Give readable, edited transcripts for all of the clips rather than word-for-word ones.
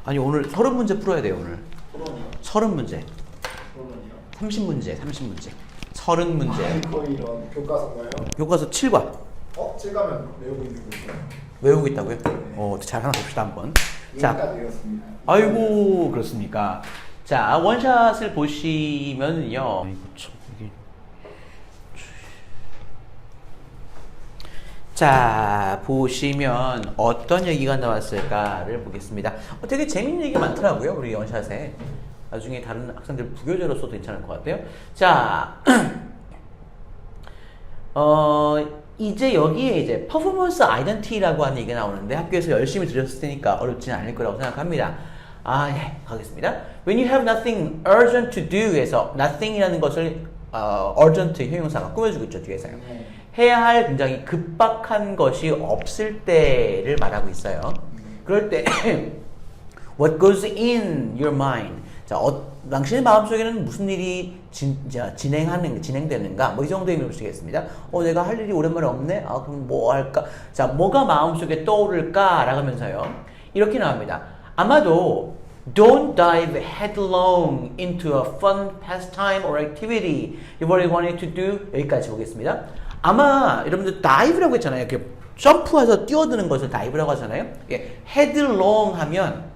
아니 오늘 30문제 풀어야 돼요 오늘. 토론이요? 30문제. 토론이요? 30문제 30문제. 30문제. 거의 이런 교과서인가요? 교과서 7과. 칠가면 외우고 있는 거죠? 외우고 있다고요? 잘 하나 봅시다 한번. 자, 여기까지 외웠습니다. 아이고 그렇습니까? 자 원샷을 보시면요. 자 보시면 어떤 얘기가 나왔을까를 보겠습니다. 되게 재밌는 얘기가 많더라고요 우리 원샷에. 나중에 다른 학생들 부교재로 써도 괜찮을 것 같아요. 자 이제 여기에 이제 퍼포먼스 아이덴티티라고 하는 얘기가 나오는데 학교에서 열심히 들었을 테니까 어렵지는 않을 거라고 생각합니다. 예, 가겠습니다. When you have nothing urgent to do에서 nothing이라는 것을 urgent 형용사가 꾸며주고 있죠 뒤에서요. 해야 할 굉장히 급박한 것이 없을 때를 말하고 있어요. 그럴 때 what goes in your mind. 자, 당신의 마음속에는 무슨 일이 진행되는가? 뭐 이 정도 의미로 쓰겠습니다. 내가 할 일이 오랜만에 없네? 그럼 뭐 할까? 자, 뭐가 마음속에 떠오를까? 라고 하면서요. 이렇게 나옵니다. 아마도 don't dive headlong into a fun pastime or activity you've already wanted to do. 여기까지 보겠습니다. 아마 여러분들 dive라고 했잖아요. 이렇게 점프해서 뛰어드는 것을 dive라고 하잖아요. headlong 하면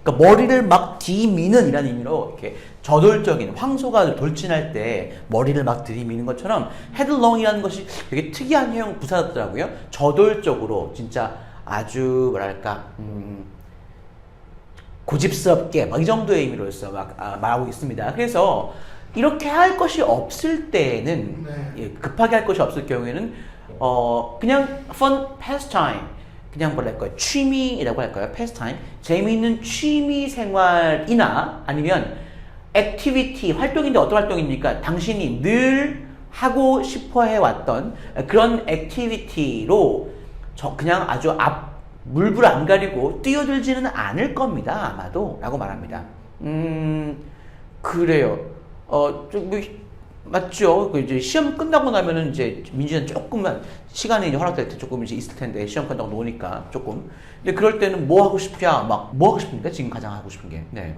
그러니까 머리를 막 뒤미는 이라는 의미로 이렇게 저돌적인 황소가 돌진할 때 머리를 막 들이미는 것처럼 헤드롱이라는 것이 되게 특이한 형용 부사더라고요. 저돌적으로 진짜 아주 뭐랄까 고집스럽게 막 이 정도의 의미로서 말하고 있습니다. 그래서 이렇게 할 것이 없을 때는 급하게 할 것이 없을 경우에는 그냥 fun pastime 그냥 뭐랄까요? 취미라고 할까요? pastime. 재미있는 취미 생활이나 아니면 activity, 활동인데 어떤 활동입니까? 당신이 늘 하고 싶어 해왔던 그런 activity로 그냥 아주 물불 안 가리고 뛰어들지는 않을 겁니다. 아마도. 라고 말합니다. 그래요. 맞죠? 이제 시험 끝나고 나면은 이제 민주는 조금만 시간이 이제 허락될 때 조금 이제 있을 텐데 시험 끝나고 노니까 조금. 근데 그럴 때는 뭐 하고 싶냐? 뭐 하고 싶습니까? 지금 가장 하고 싶은 게. 네.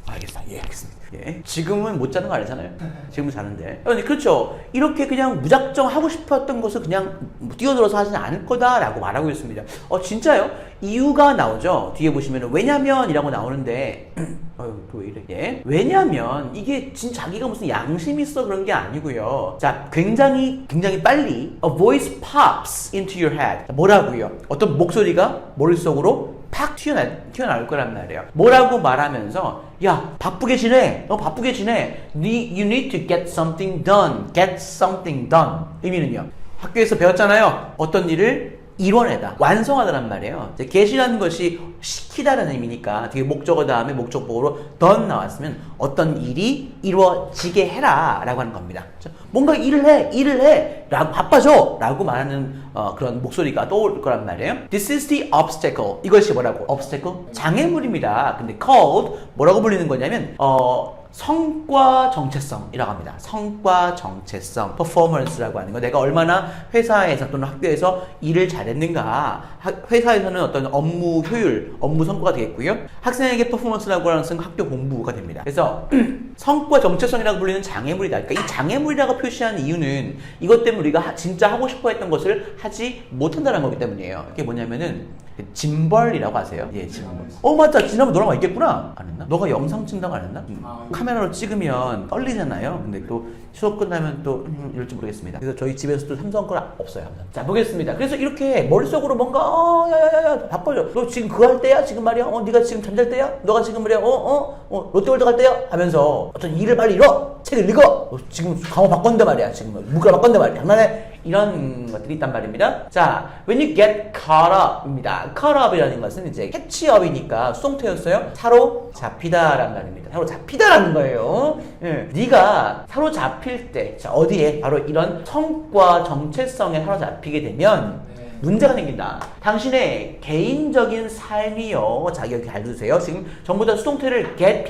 알겠습니다. 예. 지금은 못 자는 거 아니잖아요. 지금은 자는데. 그렇죠. 이렇게 그냥 무작정 하고 싶었던 것을 그냥 뛰어들어서 하지는 않을 거다라고 말하고 있습니다. 진짜요? 이유가 나오죠. 뒤에 보시면 왜냐면이라고 나오는데 또 왜 이래? 예. 왜냐면 이게 진짜 자기가 무슨 양심 있어 그런 게 아니고요. 자, 굉장히 빨리 a voice pops into your head. 뭐라고요? 어떤 목소리가 머릿속으로 팍 튀어나올 거란 말이에요. 뭐라고 말하면서 야 바쁘게 지내. 너 바쁘게 지내. You need to get something done. Get something done. 의미는요. 학교에서 배웠잖아요. 어떤 일을 이뤄내다, 완성하다란 말이에요. get이라는 것이 시키다라는 의미니까 뒤에 목적어 다음에 목적보호로 done 나왔으면 어떤 일이 이루어지게 해라 라고 하는 겁니다. 뭔가 일을 해 라고 바빠져 라고 말하는 그런 목소리가 떠올 거란 말이에요. This is the obstacle. 이것이 뭐라고? obstacle? 장애물입니다. 근데 called 뭐라고 불리는 거냐면 성과 정체성이라고 합니다. 성과 정체성, performance라고 하는 거. 내가 얼마나 회사에서 또는 학교에서 일을 잘했는가. 회사에서는 어떤 업무 효율, 업무 성과가 되겠고요. 학생에게 performance라고 하는 것은 학교 공부가 됩니다. 그래서 성과 정체성이라고 불리는 장애물이다. 그러니까 이 장애물이라고 표시한 이유는 이것 때문에 우리가 진짜 하고 싶어 했던 것을 하지 못한다는 거기 때문이에요. 이게 뭐냐면은 짐벌이라고 하세요. 예, 짐벌. 맞다. 지난번 너랑 있겠구나. 안 했나? 너가 영상 찍는다고 안 했나? 카메라로 찍으면 떨리잖아요. 근데 또 수업 끝나면 또 이럴지 모르겠습니다. 그래서 저희 집에서도 삼성 건 없어요. 자, 보겠습니다. 그래서 이렇게 머릿속으로 뭔가 야야야야 바빠져. 너 지금 그거 할 때야? 지금 말이야? 네가 지금 잠잘 때야? 너가 지금 말이야? 롯데월드 갈 때야? 하면서 어떤 일을 빨리 이뤄! 책을 읽어! 지금 강호 바꿨는데 말이야. 지금 문과 바꿨는데 말이야. 장난해? 이런 것들이 있단 말입니다. 자, when you get caught up입니다. caught up이라는 것은 이제 catch up이니까 수동태였어요. 사로잡히다라는 말입니다. 사로잡히다라는 거예요. 예. 네가 사로잡힐 때, 자, 어디에? 바로 이런 성과 정체성에 사로잡히게 되면 문제가 생긴다. 당신의 개인적인 삶이요. 자, 여기 잘 두세요. 지금 전부 다 수동태를 get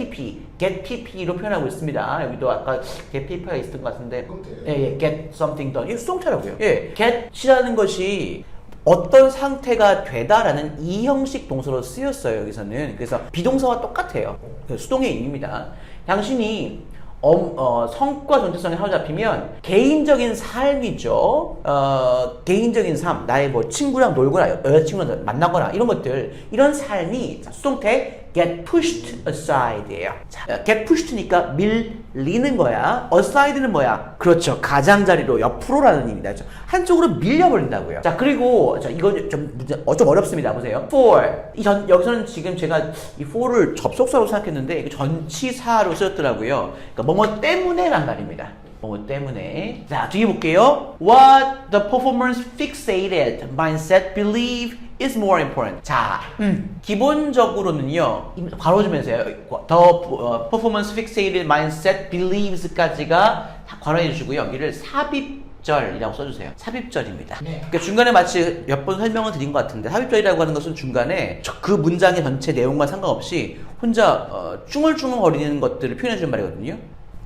pp로 표현하고 있습니다. 여기도 아까 get pp가 있었던 것 같은데. 예, get something done. 이거 수동태라고요. 예, get이라는 것이 어떤 상태가 되다라는 이 형식 동사로 쓰였어요. 여기서는. 그래서 비동사와 똑같아요. 수동의 의미입니다. 당신이 성과 정체성에 사로잡히면 개인적인 삶이죠. 개인적인 삶, 나의 뭐 친구랑 놀거나 여자친구랑 만나거나 이런 것들, 이런 삶이 수동태 get pushed aside예요. 자, get pushed니까 밀리는 거야. aside는 뭐야? 그렇죠. 가장자리로 옆으로라는 의미입니다. 한쪽으로 밀려버린다고요. 자, 그리고 이거 좀 어렵습니다. 보세요. for 여기서는 지금 제가 이 for를 접속사로 생각했는데 이거 전치사로 쓰였더라고요. 그러니까 뭐뭐 때문에란 말입니다. 뭐뭐 때문에. 자, 뒤에 볼게요. What the performance fixated mindset believe is more important. 자, 기본적으로는요. 바로 좀 해주세요. The performance fixated mindset believes까지가 괄호해 주시고요. 여기를 삽입절이라고 써주세요. 삽입절입니다. 네. 그러니까 중간에 마치 몇 번 설명을 드린 것 같은데 삽입절이라고 하는 것은 중간에 그 문장의 전체 내용과 상관없이 혼자 쭝얼쭝얼거리는 것들을 표현해 주는 말이거든요.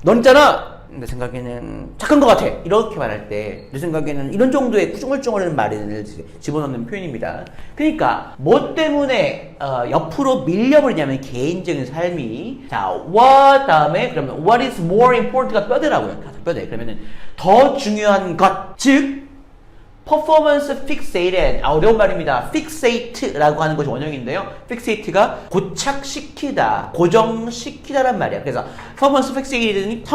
넌 있잖아! 내 생각에는 착한 것 같아! 이렇게 말할 때 내 생각에는 이런 정도의 쭝얼쭝얼하는 말을 집어넣는 표현입니다. 그러니까 뭐 때문에 옆으로 밀려버리냐면 개인적인 삶이 자, what 다음에 그러면 what is more important가 뼈대라고요. 뼈대. 그러면은 더 중요한 것, 즉 performance fixated. 어려운 말입니다. fixate라고 하는 것이 원형인데요. fixate가 고착시키다, 고정시키다란 말이야. 그래서 performance fixated는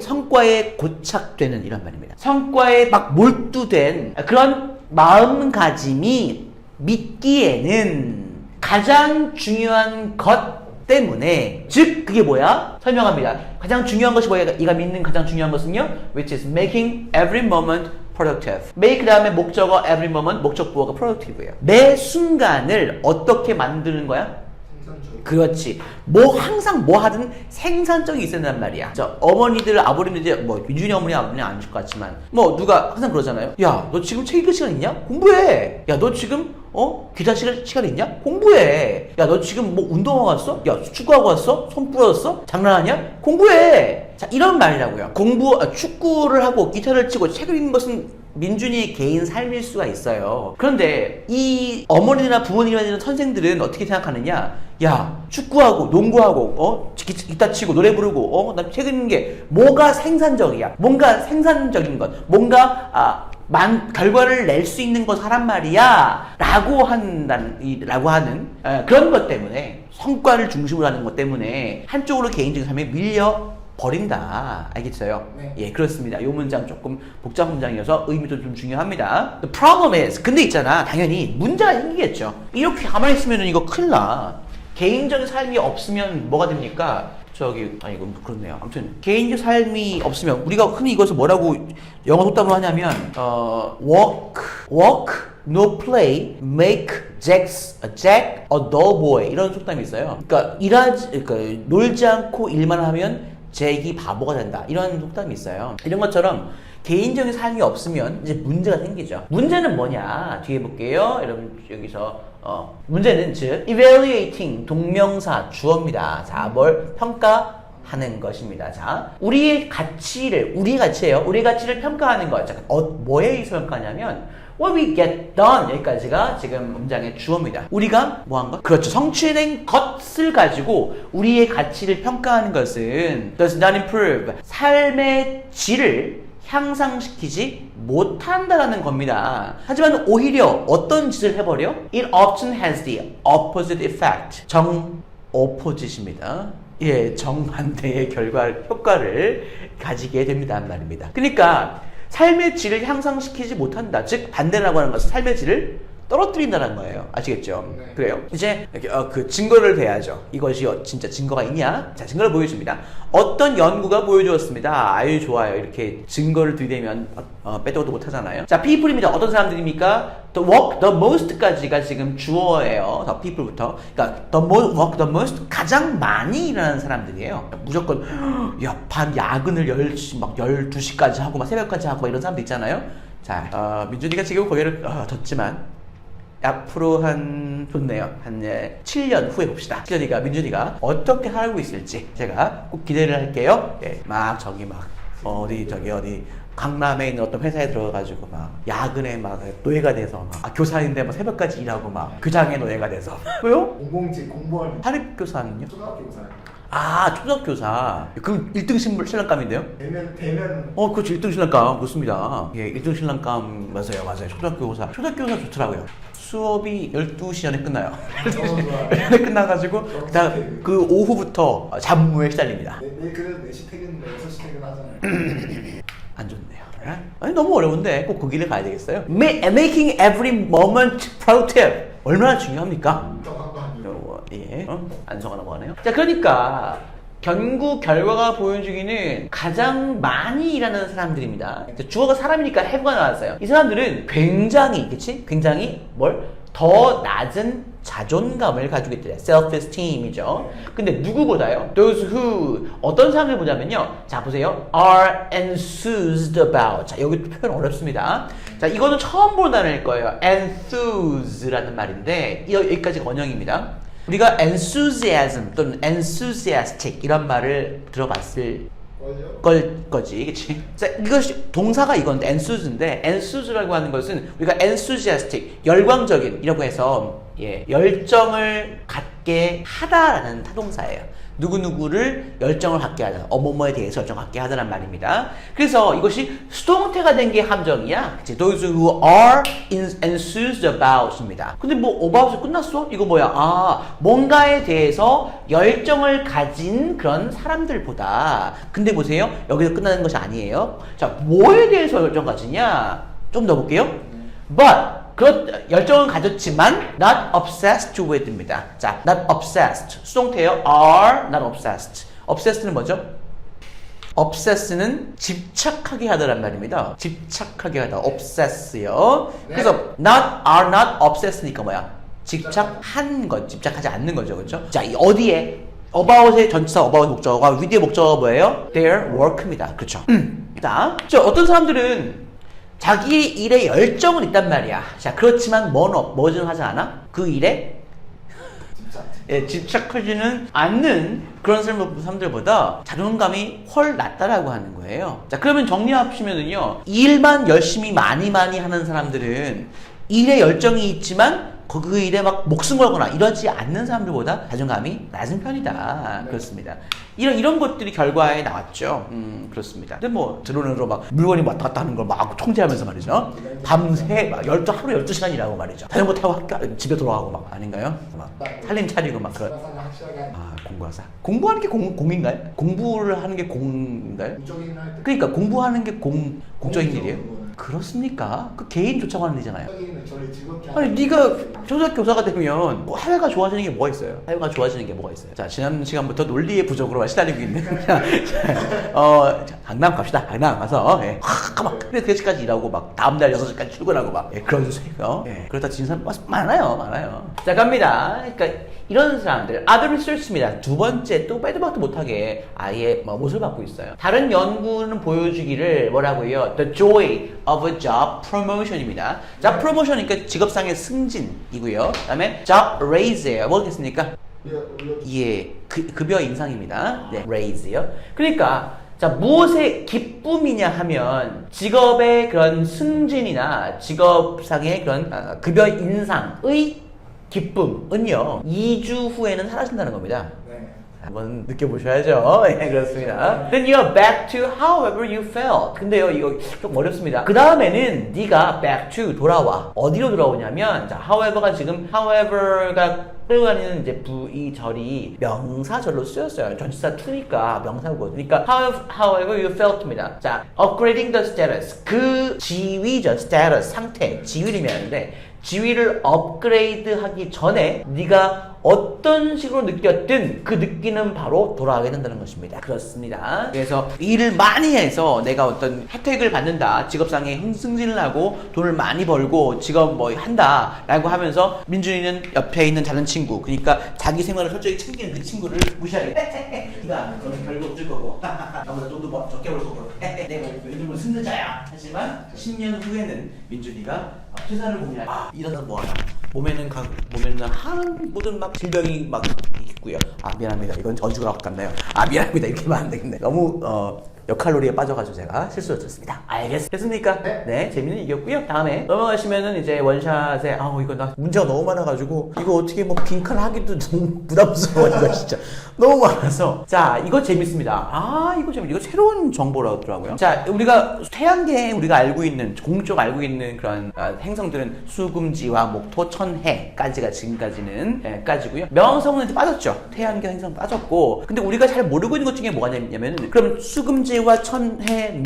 성과에 고착되는 이런 말입니다. 성과에 막 몰두된 그런 마음가짐이 믿기에는 가장 중요한 것 때문에, 즉 그게 뭐야? 설명합니다. 가장 중요한 것이 뭐야? 이가 믿는 가장 중요한 것은요, which is making every moment productive. make 다음에 목적어 every moment, 목적 부호가 productive예요. 매 순간을 어떻게 만드는 거야? 생산적. 그렇지. 항상 뭐 하든 생산적이 있어야 된단 말이야. 어머니들, 아버님들, 뭐 민준이 어머니, 아버님 아니실 것 같지만 누가 항상 그러잖아요. 야, 너 지금 책 읽을 시간 있냐? 공부해. 야, 너 지금 기타 시간 있냐? 공부해. 야, 너 지금 운동하고 왔어? 야, 축구하고 왔어? 손 부러졌어? 장난하냐? 공부해. 자, 이런 말이라고요. 축구를 하고 기타를 치고 책을 읽는 것은 민준이의 개인 삶일 수가 있어요. 그런데 이 어머니나 부모님이나 선생들은 어떻게 생각하느냐? 야, 축구하고 농구하고 기타 치고 노래 부르고 난 책 읽는 게 뭐가 생산적이야? 뭔가 생산적인 것, 뭔가 결과를 낼 수 있는 것 하란 말이야 라고 하는 그런 것 때문에, 성과를 중심으로 하는 것 때문에 한쪽으로 개인적인 삶에 밀려 버린다. 알겠어요? 네. 예, 그렇습니다. 이 문장 조금 복잡한 문장이어서 의미도 좀 중요합니다. The problem is, 근데 있잖아, 당연히 문제가 생기겠죠. 이렇게 가만히 있으면 이거 큰일 나. 개인적인 삶이 없으면 뭐가 됩니까? 이건 그렇네요. 아무튼 개인적 삶이 없으면 우리가 흔히 이것을 뭐라고 영어 속담으로 하냐면 walk, no play, make Jack a dull boy, 이런 속담이 있어요. 그러니까 놀지 않고 일만 하면 잭이 바보가 된다, 이런 속담이 있어요. 이런 것처럼 개인적인 삶이 없으면 이제 문제가 생기죠. 문제는 뭐냐? 뒤에 볼게요. 여러분 여기서 문제는 즉 evaluating, 동명사 주어입니다. 자, 뭘 평가하는 것입니다. 자, 우리의 가치예요. 우리의 가치를 평가하는 것. 자, 뭐에 의해서 평가하냐면 what we get done, 여기까지가 지금 문장의 주어입니다. 우리가 뭐한 것? 그렇죠. 성취해낸 것을 가지고 우리의 가치를 평가하는 것은 does not improve, 삶의 질을 향상시키지 못한다라는 겁니다. 하지만 오히려 어떤 짓을 해버려? It often has the opposite effect. opposite입니다. 예, 정반대의 효과를 가지게 됩니다. 말입니다. 그러니까 삶의 질을 향상시키지 못한다. 즉 반대라고 하는 것은 삶의 질을 떨어뜨린다는 거예요. 아시겠죠? 네. 그래요. 이제 그 증거를 대야죠. 이것이 진짜 증거가 있냐? 자, 증거를 보여줍니다. 어떤 연구가 보여주었습니다. 아유, 좋아요. 이렇게 증거를 들이대면 빼도도 못하잖아요. 자, people입니다. 어떤 사람들입니까? The work the most까지가 지금 주어예요. The people부터. 그러니까 work the most, 가장 많이 일하는 사람들이에요. 무조건 밤 야근을 12시까지 하고 새벽까지 하고 이런 사람들 있잖아요. 자, 민준이가 지금 고개를 졌지만 앞으로 좋네요. 한 7년 후에 봅시다. 민준이가 어떻게 살고 있을지 제가 꼭 기대를 할게요. 예, 어디 강남에 있는 어떤 회사에 들어가가지고 막 야근에 막 노예가 돼서 막 교사인데 막 새벽까지 일하고 막 교장의 노예가 돼서 왜요? 공공직 공무원 사립교사는요? 초등학교사예요. 아 초등교사 그럼 1등 신랑감인데요? 대면 그렇죠 1등 신랑감 그렇습니다. 예 1등 신랑감 맞아요 초등교사 좋더라고요. 수업이 12시 전에 끝나요. 12시 전에 끝나가지고 그다음 그 오후부터 잡무에 시달립니다. 내일 그래도 4시 퇴근, 6시 퇴근 하잖아요. 안 좋네요. 아니 너무 어려운데 꼭 그 길을 가야 되겠어요? Making every moment productive 얼마나 중요합니까? 정한 거 아니에요? 예. 안성아 넘어가네요. 자, 그러니까 연구 결과가 보여주기는 가장 많이 일하는 사람들입니다. 주어가 사람이니까 have가 나왔어요. 이 사람들은 굉장히, 그치? 굉장히 더 낮은 자존감을 가지고 있대요. self-esteem이죠. 근데 누구보다요? those who 어떤 사람들 보자면요. 자 보세요. are enthused about. 자 여기 표현 어렵습니다. 자 이거는 처음 본 단어일 거예요. enthus라는 말인데 여기까지 원형입니다. 우리가 enthusiasm 또는 enthusiastic 이런 말을 들어봤을 거지, 그치? 자, 이것이 동사가 이건데 enthus인데 enthus라고 하는 것은 우리가 enthusiastic 열광적인이라고 해서 열정을 갖게 하다라는 타동사예요. 누구누구를 열정을 갖게 하다, 뭐뭐에 대해서 열정을 갖게 하다란 말입니다. 그래서 이것이 수동태가 된 게 함정이야. 그치? Those who are enthused about입니다. 근데 about이 끝났어? 이거 뭐야? 뭔가에 대해서 열정을 가진 그런 사람들보다. 근데 보세요. 여기서 끝나는 것이 아니에요. 자, 뭐에 대해서 열정 가지냐? 좀 더 볼게요. But 열정은 가졌지만 not obsessed with입니다. 자, not obsessed 수동태요. are not obsessed. obsessed는 뭐죠? obsess는 집착하게 하다란 말입니다. 집착하게 하다. obsess요. 네. 그래서 are not obsessed니까 뭐야? 집착한 것, 집착하지 않는 거죠, 그렇죠? 자, 어디에? about의 전치사 about 목적어가 with의 목적어가 뭐예요? their work입니다. 그렇죠? 자, 어떤 사람들은 자기의 일에 열정은 있단 말이야. 자, 그렇지만 뭐는 하지 않아? 그 일에 집착하지는 않는 그런 사람들보다 자존감이 훨 낮다라고 하는 거예요. 자, 그러면 정리하시면은요, 일만 열심히 많이 하는 사람들은 일에 열정이 있지만 그 일에 막 목숨 걸거나 이러지 않는 사람들보다 자존감이 낮은 편이다. 그렇습니다. 이런 것들이 결과에 나왔죠. 그렇습니다. 근데 드론으로 막 물건이 왔다 갔다 하는 걸 막 통제하면서 말이죠. 밤새 막 하루 12시간 일하고 말이죠. 자전거 타고 집에 돌아가고 막 아닌가요? 막 살림 차리고 막 그런. 공과사. 공부하는 게 공인가요? 공부를 하는 게 공인가요? 그러니까 공부하는 게 공적인 일이에요? 그렇습니까? 그 개인 좋자고 하는 일이잖아요. 아니 네가 초등교사가 되면 사회가 좋아지는 게 뭐가 있어요? 사회가 좋아지는 게 뭐가 있어요? 자, 지난 시간부터 논리의 부족으로 시달리고 있는 강남 갑시다. 강남 가서 막 근데 3시까지 일하고 막 다음날 6시까지 출근하고 막 그런 수요. 그러다 지는 사람 많아요. 자, 갑니다. 그러니까 이런 사람들 other research입니다. 두 번째 또 빼도 박도 못하게 아예 못을 받고 있어요. 다른 연구는 보여주기를 뭐라고요? The joy of a job promotion입니다. 자, promotion이니까 직업상의 승진이고요. 그다음에 job raise예요. 뭐겠습니까? 급여 인상입니다. 네, raise요. 그러니까 자, 무엇의 기쁨이냐 하면 직업의 그런 승진이나 직업상의 그런 급여 인상의 기쁨은요 2주 후에는 사라진다는 겁니다. 한번 느껴보셔야죠. 그렇습니다. Then you're back to however you felt. 근데요, 이거 좀 어렵습니다. 그 다음에는 네가 back to 돌아와. 어디로 돌아오냐면, 자, however가 지금 however가 끌고 다니는 이제 부이절이 명사절로 쓰였어요. 전치사 to니까 명사고. 그러니까 however you felt입니다. 자, upgrading the status. 그 지위죠. status 상태. 지위를 의미하는데 지위를 업그레이드하기 전에 네가 어떤 식으로 느꼈든 그 느끼는 바로 돌아가게 된다는 것입니다. 그렇습니다. 그래서 일을 많이 해서 내가 어떤 혜택을 받는다. 직업상의 승진을 하고 돈을 많이 벌고 직업 한다 라고 하면서 민준이는 옆에 있는 다른 친구, 그러니까 자기 생활을 솔직히 챙기는 그 친구를 무시하게. 네가 너는 별거 없을 거고 나보다 돈도 적게 벌 거고 내가 요즘은 승진자야. 하지만 10년 후에는 민준이가 회사를 보면 이러다 뭐하나 몸에는 한 모든 막 질병이 막 있고요. 미안합니다. 이건 저주가 같나요? 미안합니다. 이렇게 하면 안 되겠네. 너무 역할놀이에 빠져가지고 제가 실수를 쳤습니다. 알겠습니까? 네. 네, 재미는 이겼고요. 다음에 넘어가시면은 이제 원샷에 이거 나 문제가 너무 많아가지고 이거 어떻게 뭐 빈칸 하기도 너무 부담스러워 이거 진짜 너무 많아서 자 이거 재밌습니다. 이거 재밌. 이거 새로운 정보라더라고요. 자 우리가 태양계에 우리가 알고 있는 공적 알고 있는 그런 행성들은 수금지와 목토, 천해까지가 지금까지는 까지고요. 명성은 이제 빠졌죠. 태양계 행성 빠졌고 근데 우리가 잘 모르고 있는 것 중에 뭐가 있냐면은 그럼 수금지와 천해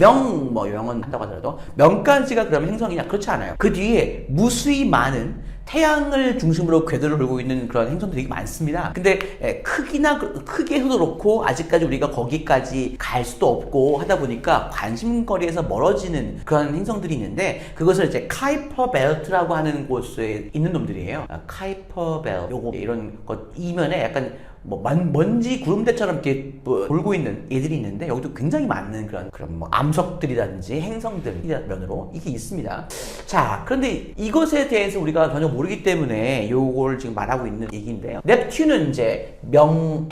뭐 영은 한다고 하더라도 명까지가 그럼 행성이냐? 그렇지 않아요. 그 뒤에 무수히 많은 태양을 중심으로 궤도를 돌고 있는 그런 행성들이 많습니다. 근데 크기에서도 그렇고 아직까지 우리가 거기까지 갈 수도 없고 하다 보니까 관심거리에서 멀어지는 그런 행성들이 있는데 그것을 이제 카이퍼 벨트라고 하는 곳에 있는 놈들이에요. 카이퍼 벨트 요거 이런 것 이면에 약간 뭐 먼지 구름대처럼 이렇게 뭐 돌고 있는 애들이 있는데 여기도 굉장히 많은 그런 뭐 암석들이라든지 행성들이면으로 이게 있습니다. 자, 그런데 이것에 대해서 우리가 전혀 모르기 때문에 요걸 지금 말하고 있는 얘기인데요. 넵튠은 이제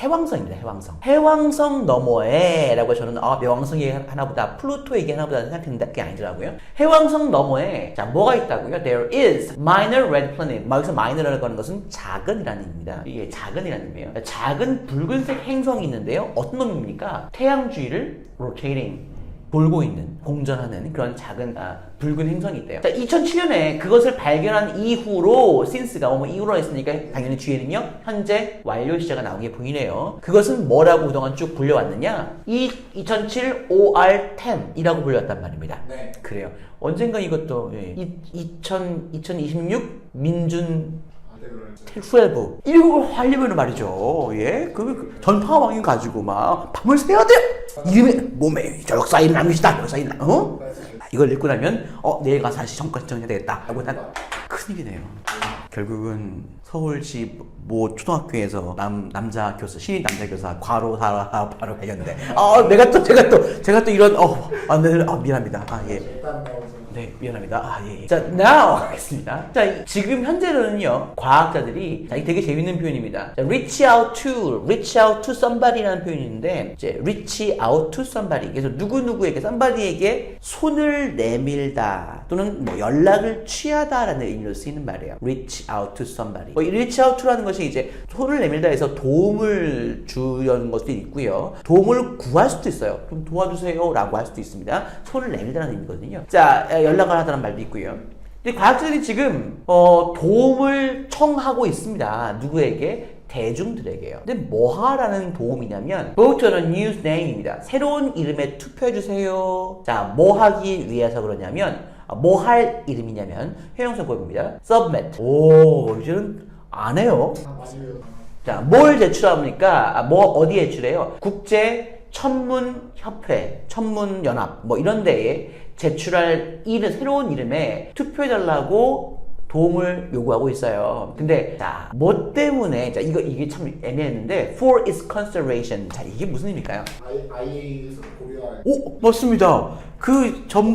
해왕성입니다. 해왕성 너머에라고 저는 명왕성 얘기 하나보다 플루토 얘기 하나보다 생각했는데 그게 아니더라고요. 해왕성 너머에 자 뭐가 있다고요? There is minor red planet. 여기서 minor라고 하는 것은 작은이라는 의미입니다. 이게 작은이라는 의미예요. 작은 붉은색 행성이 있는데요. 어떤 놈입니까? 태양 주위를 rotating 돌고 있는 공전하는 그런 작은 붉은 행성이 있대요. 자, 2007년에 그것을 발견한 이후로 since가 이후로 했으니까 당연히 뒤에는요 현재 완료 시제가 나온 게 보이네요. 그것은 뭐라고 그동안 쭉 불려왔느냐? 2007 OR10이라고 불려왔단 말입니다. 네. 그래요. 언젠가 이것도 2026 민준 12 이거 하려면 말이죠. 그 전파왕이 가지고 막 밤을 새야 돼. 이름에 몸에 역사인을 남기시다. 역사인 이걸 읽고 나면 내일 가서 다시 정권 신청해야 되겠다 하고 난 큰일이네요. 결국은 서울시 모 초등학교에서 남자 교사 신인 남자 교사 과로 바로 발견돼. 제가 또 이런 미안합니다. 네, 미안합니다. 예. 자, now 하겠습니다. 자, 지금 현재로는요, 과학자들이, 이 되게 재밌는 표현입니다. 자, reach out to somebody라는 표현이 있는데, 이제 reach out to somebody. 그래서 누구누구에게, somebody에게 손을 내밀다, 또는 뭐 연락을 취하다라는 의미로 쓰이는 말이에요. reach out to somebody. reach out to라는 것이 이제 손을 내밀다 해서 도움을 주려는 것도 있고요. 도움을 구할 수도 있어요. 좀 도와주세요 라고 할 수도 있습니다. 손을 내밀다는 의미거든요. 자, 연락을 하다는 말도 있고요. 근데 과학자들이 지금 도움을 청하고 있습니다. 누구에게? 대중들에게요. 근데 뭐하라는 도움이냐면 vote on a new name입니다. 새로운 이름에 투표해주세요. 자, 뭐 하기 위해서 그러냐면 뭐 할 이름이냐면 형용사고입니다. submit. 이제는 안 해요. 자, 뭘 제출합니까? 어디에 제출해요? 국제 천문협회, 천문연합 뭐 이런 데에 제출할 새로운 이름에 투표해달라고 도움을 요구하고 있어요. 근데 자, 뭐 때문에 이게 참 애매했는데 for its consideration. 자, 이게 무슨 의미일까요? IA에서 고려할. 맞습니다.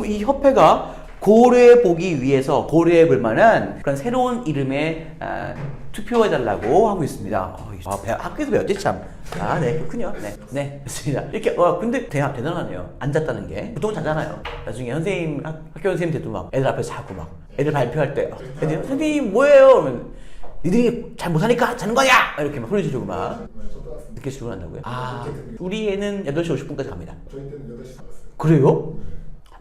이 협회가 고려해보기 위해서 고려해볼 만한 그런 새로운 이름에 투표해달라고 하고 있습니다. 학교에서 배웠지 참. 네, 그렇군요. 네, 그렇습니다. 이렇게 근데 대단하네요. 앉았다는 게 보통 자잖아요. 나중에 학교 선생님 돼도 막 애들 앞에서 자고 막 애들 발표할 때 애들 선생님 뭐예요? 그러면 니들이 잘 못하니까 자는 거야! 이렇게 막 소리 지르고 막 늦게 출근한다고요? 우리 애는 8시 50분까지 갑니다. 저희 때는 8시 나갔어요. 그래요?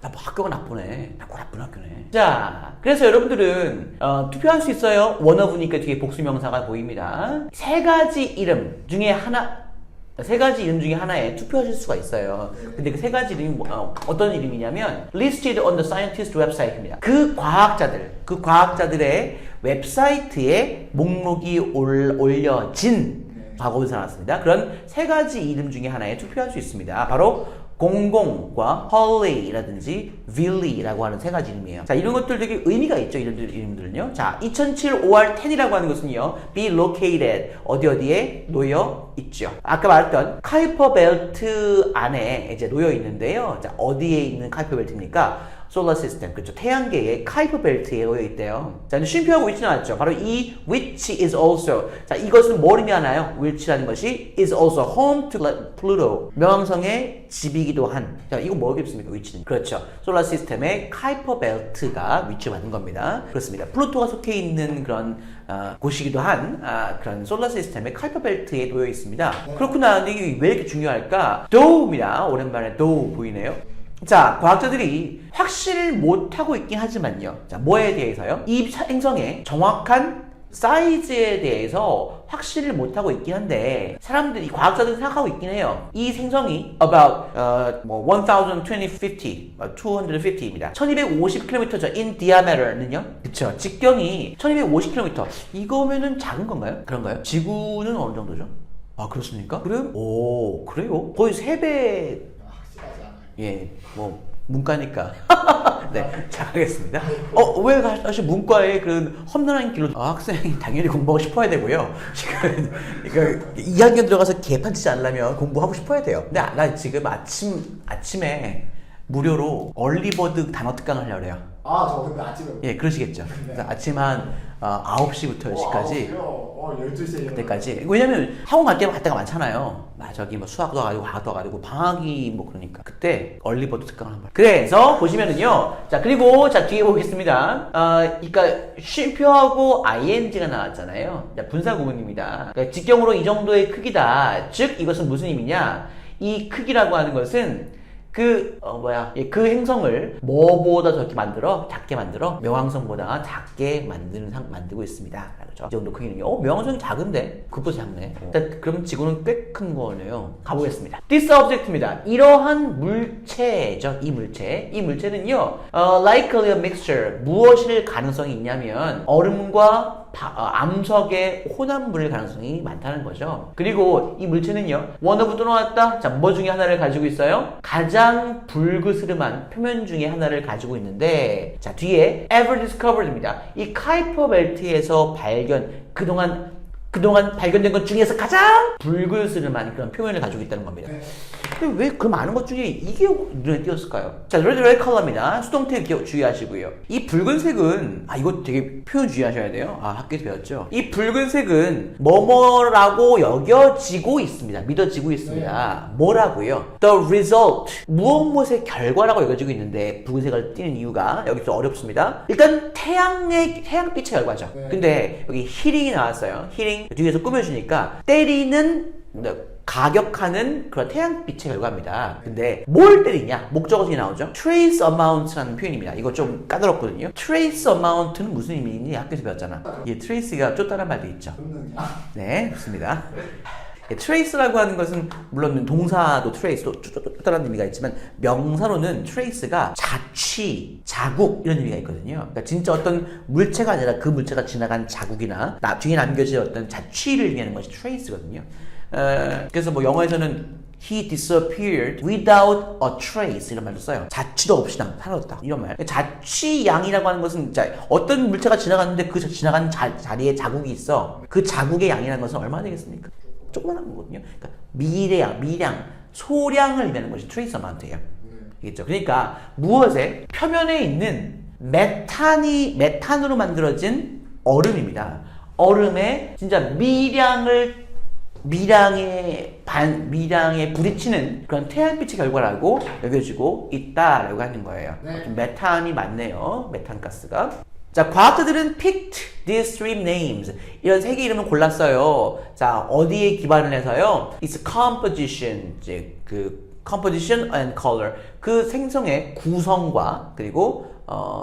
뭐 학교가 나쁘네. 나쁜 학교네. 자, 그래서 여러분들은 투표할 수 있어요. 원어브니까 뒤에 복수명사가 보입니다. 세 가지 이름 중에 하나에 투표하실 수가 있어요. 근데 그 세 가지 이름이 어떤 이름이냐면 listed on the scientist website입니다. 그 과학자들의 웹사이트에 목록이 올려진 과거분사 나왔습니다. 그런 세 가지 이름 중에 하나에 투표할 수 있습니다. 바로 공공과 헐리라든지 빌리라고 하는 세 가지 이름이에요. 자, 이런 것들 되게 의미가 있죠. 이런 이름들은요. 자, 2007 OR10이라고 하는 것은요, be located 어디에 놓여 있죠. 아까 말했던 카이퍼 벨트 안에 이제 놓여 있는데요. 자, 어디에 있는 카이퍼 벨트입니까? 솔라 시스템, 그렇죠. 태양계의 카이퍼 벨트에 놓여 있대요. 자, 이제 쉼표하고 위치 나왔죠. 바로 이 which is also. 자, 이것은 뭘 의미하나요? which라는 것이 is also home to Pluto. 명왕성의 집이기도 한. 자, 이거 뭐겠습니까? 위치는. 그렇죠. 솔라 시스템의 카이퍼 벨트가 위치받은 겁니다. 그렇습니다. 플루토가 속해 있는 그런 곳이기도 한 그런 솔라 시스템의 카이퍼 벨트에 놓여 있습니다. 그렇구나. 근데 이게 왜 이렇게 중요할까? 도우입니다. 오랜만에 도우 보이네요. 자, 과학자들이 확실 못하고 있긴 하지만요. 자, 뭐에 대해서요? 이 행성의 정확한 사이즈에 대해서 확실을 못하고 있긴 한데 사람들이 과학자들이 생각하고 있긴 해요. 이 생성이 about 250입니다. 1250km죠. in diameter는요. 그쵸. 직경이 1250km. 이거면은 작은 건가요? 그런가요? 지구는 어느 정도죠? 아, 그렇습니까? 그래요? 오, 그래요? 거의 3배. 확실하지 않아요. 예, 뭐 문과니까. 네, 자, 하겠습니다. 왜 사실 문과에 그런 험난한 길로 학생이 당연히 공부하고 싶어야 되고요. 지금 그러니까 2학년 들어가서 개판 치지 않으려면 공부하고 싶어야 돼요. 근데 나 지금 아침에 무료로 얼리버드 단어 특강을 하려고 해요. 아, 저 근데 아침에. 예, 그러시겠죠. 네. 그래서 아침 한 9시부터 10시까지. 12시에 그때까지. 왜냐면 학원 갈 때가 많잖아요. 저기 뭐 수학도 가지고 과학도 가지고 방학이 뭐 그러니까 그때 얼리버드 특강을 한 번. 그래서 보시면은요. 자, 그리고 자 뒤에 보겠습니다. 그러니까 쉼표하고 ing가 나왔잖아요. 자, 분사 구문입니다. 그러니까 직경으로 이 정도의 크기다. 즉 이것은 무슨 의미냐? 이 크기라고 하는 것은 그 행성을 뭐보다 작게 만들어 명왕성보다 작게 만들고 있습니다. 그렇죠? 이 정도 크기는요. 명왕성이 작은데 그것보다 작네. 일단 그럼 지구는 꽤 큰 거네요. 가보겠습니다. This object입니다. 이러한 물체죠. 이 물체는요. Likely a mixture. 무엇일 가능성이 있냐면 얼음과 암석의 혼합물일 가능성이 많다는 거죠. 그리고 이 물체는요. 원어부 또 나왔다. 자, 뭐 중에 하나를 가지고 있어요? 가장 불그스름한 표면 중에 하나를 가지고 있는데 자, 뒤에 ever discovered입니다. 이 카이퍼 벨트에서 그동안 발견된 것 중에서 가장 불그스름한 그런 표면을 가지고 있다는 겁니다. 근데 왜 그 많은 것 중에 이게 눈에 띄었을까요? 자, red color입니다. 수동태 주의하시고요. 이 붉은색은 이거 되게 표현 주의하셔야 돼요. 학교에서 배웠죠. 이 붉은색은 뭐뭐라고 여겨지고 있습니다. 믿어지고 있습니다. 뭐라고요? The result. 무엇의 결과라고 여겨지고 있는데 붉은색을 띠는 이유가 여기서 어렵습니다. 일단 태양빛의 결과죠. 근데 여기 히링이 나왔어요. 히링 뒤에서 꾸며주니까 때리는 가격하는 그런 태양빛의 결과입니다. 근데 뭘 때리냐? 목적어순이 나오죠. trace amount라는 표현입니다. 이거 좀 까다롭거든요. trace amount는 무슨 의미인지 학교에서 배웠잖아. trace가 쫓다는 말도 있죠. 네, 좋습니다. trace라고 하는 것은 물론 동사도 trace도 쫓다라는 의미가 있지만 명사로는 trace가 자취, 자국 이런 의미가 있거든요. 그러니까 진짜 어떤 물체가 아니라 그 물체가 지나간 자국이나 뒤에 남겨진 어떤 자취를 의미하는 것이 trace거든요. 그래서 뭐 영어에서는 he disappeared without a trace 이런 말도 써요. 자취도 없이 사라졌다 이런 말. 자취양이라고 하는 것은 어떤 물체가 지나갔는데 그 지나간 자리에 자국이 있어. 그 자국의 양이라는 것은 얼마나 되겠습니까? 조그만한 거거든요. 그러니까 미량, 소량을 의미하는 것이 trace amount예요. 알겠죠? 그러니까 무엇에 표면에 있는 메탄으로 만들어진 얼음입니다. 얼음에 진짜 미량에 부딪히는 그런 태양빛의 결과라고 여겨지고 있다라고 하는 거예요. 메탄이 많네요. 메탄가스가. 자, 과학자들은 picked these three names. 이런 세 개 이름을 골랐어요. 자, 어디에 기반을 해서요? It's composition, composition and color. 그 생성의 구성과 그리고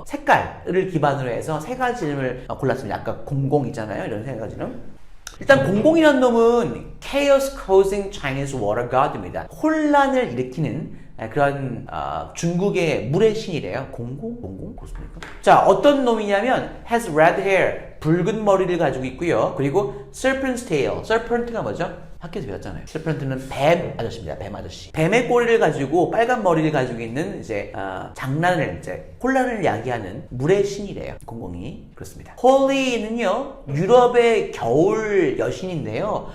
색깔을 기반으로 해서 세 가지 이름을 골랐습니다. 아까 공공 있잖아요. 이런 세 가지 이름. 일단 공공이라는 놈은 chaos causing Chinese water god입니다. 혼란을 일으키는 그런 중국의 물의 신이래요. 공공? 그렇습니까? 자, 어떤 놈이냐면 has red hair, 붉은 머리를 가지고 있고요. 그리고 serpent's tail, serpent가 뭐죠? 학교에서 배웠잖아요. serpent는 뱀 아저씨입니다. 뱀 아저씨. 뱀의 꼬리를 가지고 빨간 머리를 가지고 있는 혼란을 야기하는 물의 신이래요. 공공이. 그렇습니다. 홀리는요, 유럽의 겨울 여신인데요.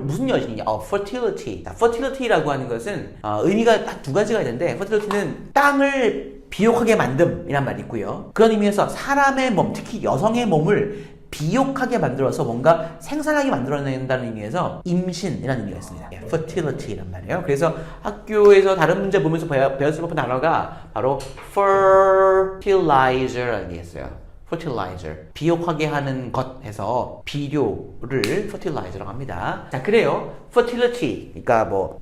무슨 여신이냐? fertility. fertility라고 하는 것은 의미가 딱 두 가지가 있는데 fertility는 땅을 비옥하게 만듦이란 말이 있고요. 그런 의미에서 사람의 몸, 특히 여성의 몸을 비옥하게 만들어서 뭔가 생산하게 만들어낸다는 의미에서 임신이라는 의미가 있습니다. fertility란 말이에요. 그래서 학교에서 다른 문제 보면서 배웠을 법한 단어가 바로 fertilizer라는 게 있어요. fertilizer. 비옥하게 하는 것 해서 비료를 fertilizer라고 합니다. 자, 그래요. fertility. 그러니까 뭐라고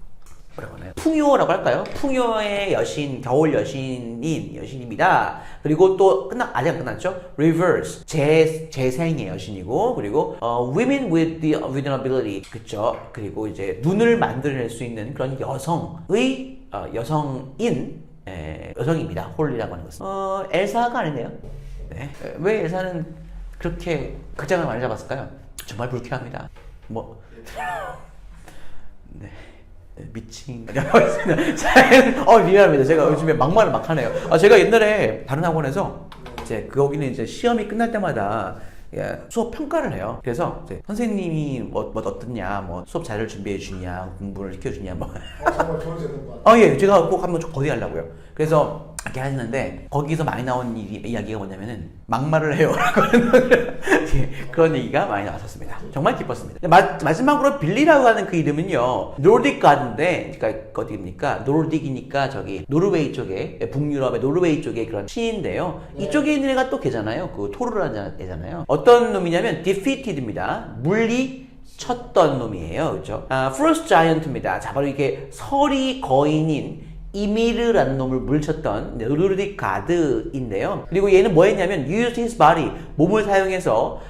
하나요? 풍요라고 할까요? 풍요의 여신, 겨울 여신입니다. 그리고 또 아직 안 끝났죠? reverse, 재생의 여신이고, 그리고 women with the ability, 그쵸? 그리고 이제 눈을 만들어낼 수 있는 그런 여성의 여성입니다. 홀리라고 하는 것은. 엘사가 아니네요. 네. 왜 엘사는 그렇게 극장을 많이 잡았을까요? 정말 불쾌합니다. 네. 미친. 미안합니다. 제가 요즘에 막말을 막 하네요. 제가 옛날에 다른 학원에서 거기는 이제 시험이 끝날 때마다 수업 평가를 해요. 그래서 선생님이 어떻냐, 수업 자료를 준비해 주냐, 공부를 시켜 주냐, 정말 좋은 제도인 것 예, 제가 꼭 한번 거기 하려고요. 그래서 이렇게 하시는데 거기서 많이 나온 이야기가 뭐냐면은 막말을 해요. 그런 얘기가 많이 나왔었습니다. 정말 기뻤습니다. 마지막으로 빌리라고 하는 그 이름은요, 노르딕 가드인데, 그러니까 어디입니까? 노르딕이니까 저기 노르웨이 쪽에, 북유럽의 노르웨이 쪽에 그런 신인데요. 네. 이쪽에 있는 애가 또 걔잖아요. 그 토르라는 애잖아요. 어떤 놈이냐면 defeated입니다. 물리쳤던 놈이에요. 그렇죠? frost giant입니다. 자, 바로 이게 서리 거인인 이미르라는 놈을 물쳤던 노르딕 가드인데요. 그리고 얘는 뭐 했냐면 used his body, 몸을 사용해서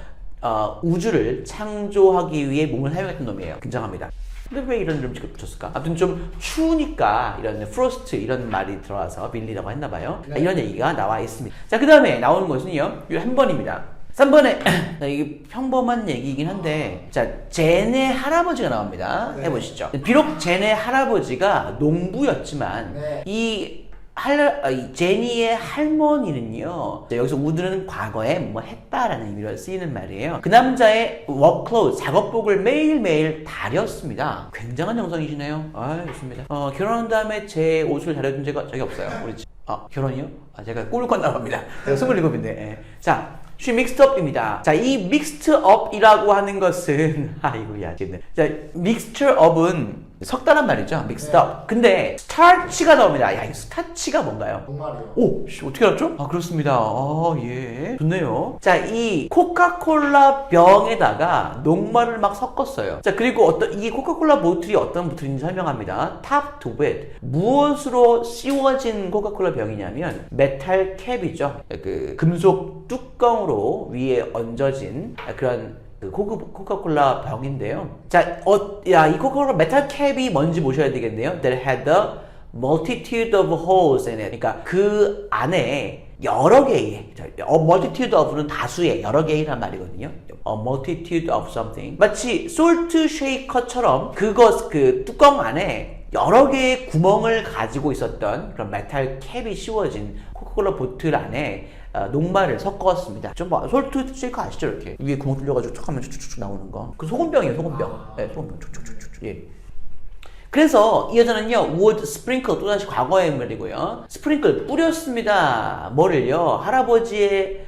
우주를 창조하기 위해 몸을 사용했던 놈이에요. 굉장합니다. 근데 왜 이런 이름 붙였을까? 아무튼 좀 추우니까 이런 프로스트 이런 말이 들어와서 빌리라고 했나봐요. 네. 이런 얘기가 나와 있습니다. 자, 그 다음에 나오는 것은요, 한 번입니다. 3번에 이게 평범한 얘기이긴 한데, 자, 제네 할아버지가 나옵니다. 네. 해보시죠. 비록 제네 할아버지가 농부였지만 네. 이 제니의 할머니는요, 여기서 우드는 과거에 뭐 했다라는 의미로 쓰이는 말이에요. 그 남자의 워크클로즈, 작업복을 매일매일 다렸습니다. 굉장한 정성이시네요. 좋습니다. 결혼한 다음에 제 옷을 다려준 적이 없어요. 우리 결혼이요? 제가 꿀 건나 봅니다. 제가 27인데. 예. 자, she mixed up입니다. 자, 이 mixed up이라고 하는 것은, 아이고야, 자, mixture up은 섞다란 말이죠. mixed up. 근데 starch가 나옵니다. 이 starch가 뭔가요? 정말이요. 오, 어떻게 알았죠? 그렇습니다. 예. 좋네요. 자, 이 코카콜라 병에다가 녹말을 막 섞었어요. 자, 그리고 이 코카콜라 보틀이 어떤 보틀인지 설명합니다. top to bottom. 무엇으로 씌워진 코카콜라 병이냐면 메탈 캡이죠. 그 금속 뚜껑으로 위에 얹어진 그런 코카콜라 병인데요. 자, 이 코카콜라 메탈 캡이 뭔지 모셔야 되겠네요. That had a multitude of holes in it. 그러니까 그 안에 여러 개의, multitude of는 다수의, 여러 개의란 말이거든요. A multitude of something. 마치 솔트 쉐이커처럼 그 뚜껑 안에 여러 개의 구멍을 가지고 있었던 그런 메탈 캡이 씌워진 코카콜라 보틀 안에 녹말을 섞었습니다. 좀 솔트 쉐이커 아시죠? 이렇게 위에 구멍 뚫려가지고 툭 하면 쭉쭉쭉 나오는 거. 그 소금병이에요, 소금병. 네, 소금병 쭉쭉쭉쭉. 예. 그래서 이 여자는요, would sprinkle, 또다시 과거의 말이고요. sprinkle, 뿌렸습니다. 뭐를요? 할아버지의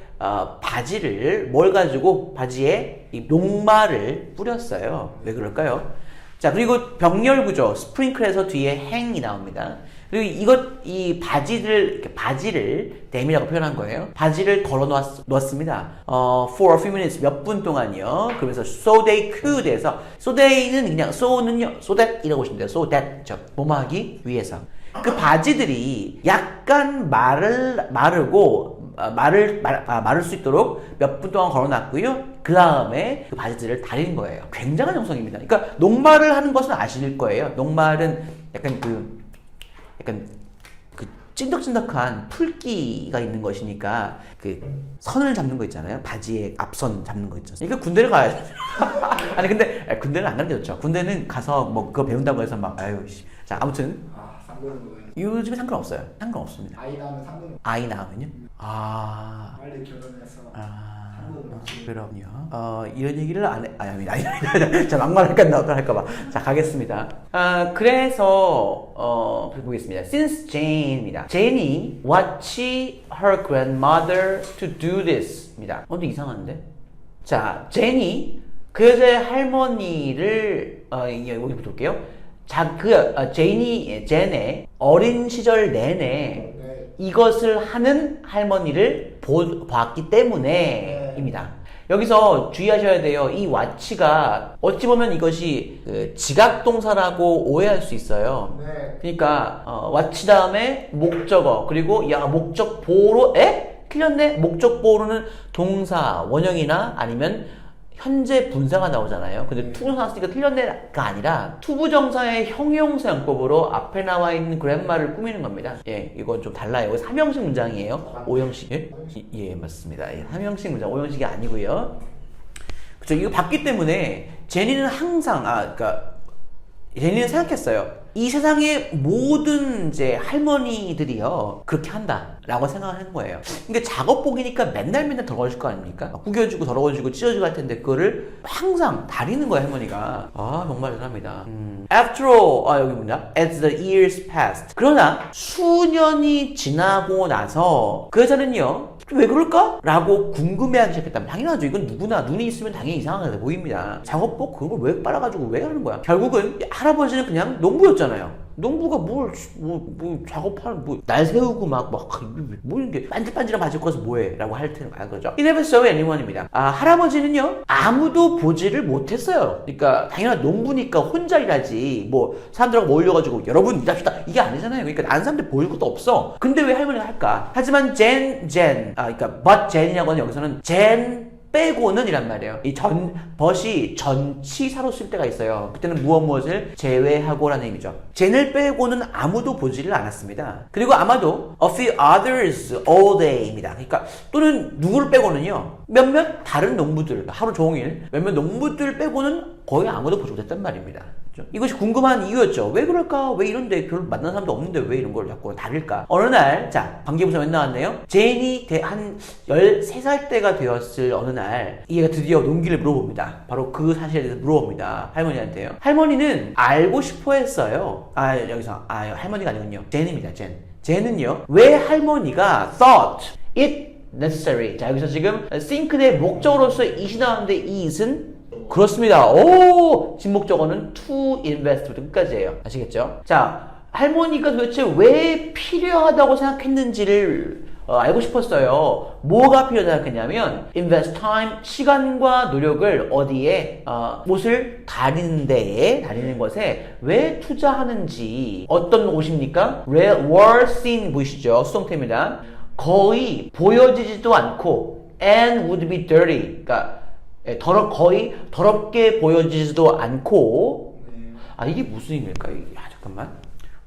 바지를, 바지에 이 녹말을 뿌렸어요. 왜 그럴까요? 자, 그리고 병렬구조, 스프링클에서 뒤에 행이 나옵니다. 그리고 이 바지를 댐이라고 표현한 거예요. 바지를 걸어 놓았습니다. for a few minutes, 몇 분 동안요. 그러면서 so they could 해서, so they는 그냥, so는요, so that 이라고 보시면 돼요. so that, 뭐뭐하기 위해서. 그 바지들이 약간 마를 수 있도록 몇 분 동안 걸어놨고요. 그 다음에 그 바지들을 다린 거예요. 굉장한 정성입니다. 그러니까 녹말을 하는 것은 아실 거예요. 녹말은 약간 그 찐득찐득한 풀기가 있는 것이니까 그 선을 잡는 거 있잖아요. 바지에 앞선 잡는 거 있잖아요. 그러니까 군대를 가야 돼. 아니 근데 군대는 안 가는 게 좋죠. 군대는 가서 뭐 그거 배운다고 해서 막 자, 아무튼 요즘에 상관없어요. 상관없습니다. 아이 낳으면 상관. 아이 낳으면요? 빨리 결혼해서. 그럼요. 이런 얘기를 안 해. 아닙니다. 자, 막말할까 어떡할까봐. 자, 가겠습니다. 그래서, 보겠습니다. Since Jane입니다. Jane이 watch her grandmother to do this. 입니다. 근데 이상한데? 자, 제니, 그 여자의 할머니를, 여기부터 볼게요. 제인의 어린 시절 내내 이것을 하는 할머니를 봤기 때문에 입니다. 여기서 주의하셔야 돼요. 이 watch가 어찌 보면 이것이 지각동사라고 오해할 수 있어요. 그러니까 watch 다음에 목적어 그리고 목적보로 틀렸네? 목적보로는 동사 원형이나 아니면 현재 분사가 나오잖아요. 근데 투부정사 쓰니까 틀렸네가 아니라 투부정사의 형용사용법으로 앞에 나와 있는 그랜마를 꾸미는 겁니다. 예, 이건 좀 달라요. 삼형식 문장이에요. 오형식. 예, 맞습니다. 예, 삼형식 문장, 오형식이 아니고요. 그쵸, 이거 봤기 때문에 제니는 항상 제니는 생각했어요. 이 세상의 모든 이제 할머니들이요 그렇게 한다라고 생각을 하는 거예요. 그러니까 작업복이니까 맨날 더러워질 거 아닙니까? 구겨주고 더러워지고 찢어지고 할 텐데 그거를 항상 다리는 거예요 할머니가. 정말 대단합니다. After all, 여기 뭐냐? As the years passed. 그러나 수년이 지나고 나서 그 여자는요 왜 그럴까? 라고 궁금해하기 시작했다면 당연하죠. 이건 누구나 눈이 있으면 당연히 이상하게 보입니다. 작업복 그걸 왜 빨아가지고 왜 하는 거야? 결국은 할아버지는 그냥 농부였잖아요. 농부가 작업하는 날 세우고 뭐 이런 게 반질반질한 바지 입고 와서 뭐해? 라고 할 테는 거죠. He never saw anyone입니다. 할아버지는요 아무도 보지를 못했어요. 그러니까 당연한 농부니까 혼자 일하지 사람들하고 몰려가지고 여러분 일합시다 이게 아니잖아요. 그러니까 다른 사람들 보일 것도 없어. 근데 왜 할머니가 할까? 하지만 but Jen이라고 하는 여기서는 Jen 빼고는 이란 말이에요. 이 but이 전치사로 쓸 때가 있어요. 그때는 무엇을 제외하고라는 의미죠. 젠을 빼고는 아무도 보지를 않았습니다. 그리고 아마도 a few others all day입니다. 그러니까 또는 누구를 빼고는요. 몇몇 다른 농부들, 하루 종일 몇몇 농부들 빼고는 거의 아무도 보지 못했단 말입니다. 그렇죠? 이것이 궁금한 이유였죠. 왜 그럴까? 왜 이런데 별로 만난 사람도 없는데 왜 이런 걸 자꾸 다를까? 어느 날, 관계부사 왜 나왔네요? 제인이 한 13살 때가 되었을 어느 날, 얘가 드디어 농기를 물어봅니다. 바로 그 사실에 대해서 물어봅니다. 할머니한테요. 할머니는 알고 싶어 했어요. 여기서, 할머니가 아니군요. 제인입니다, 제인은요, 왜 할머니가 thought it necessary. 자, 여기서 지금 싱크대의 목적으로서 it이 나오는데 이 it은 그렇습니다. 진목적어는 to invest 끝까지예요. 아시겠죠? 자, 할머니가 도대체 왜 필요하다고 생각했는지를 알고 싶었어요. 뭐가 필요하다고 생각했냐면 invest time, 시간과 노력을 어디에 옷을 다리는 것에 왜 투자하는지. 어떤 옷입니까? were seen 보이시죠? 수동태입니다. 거의 보여지지도 않고 and would be dirty. 그러니까 거의 더럽게 보여지지도 않고 이게 무슨 의미일까요? 잠깐만.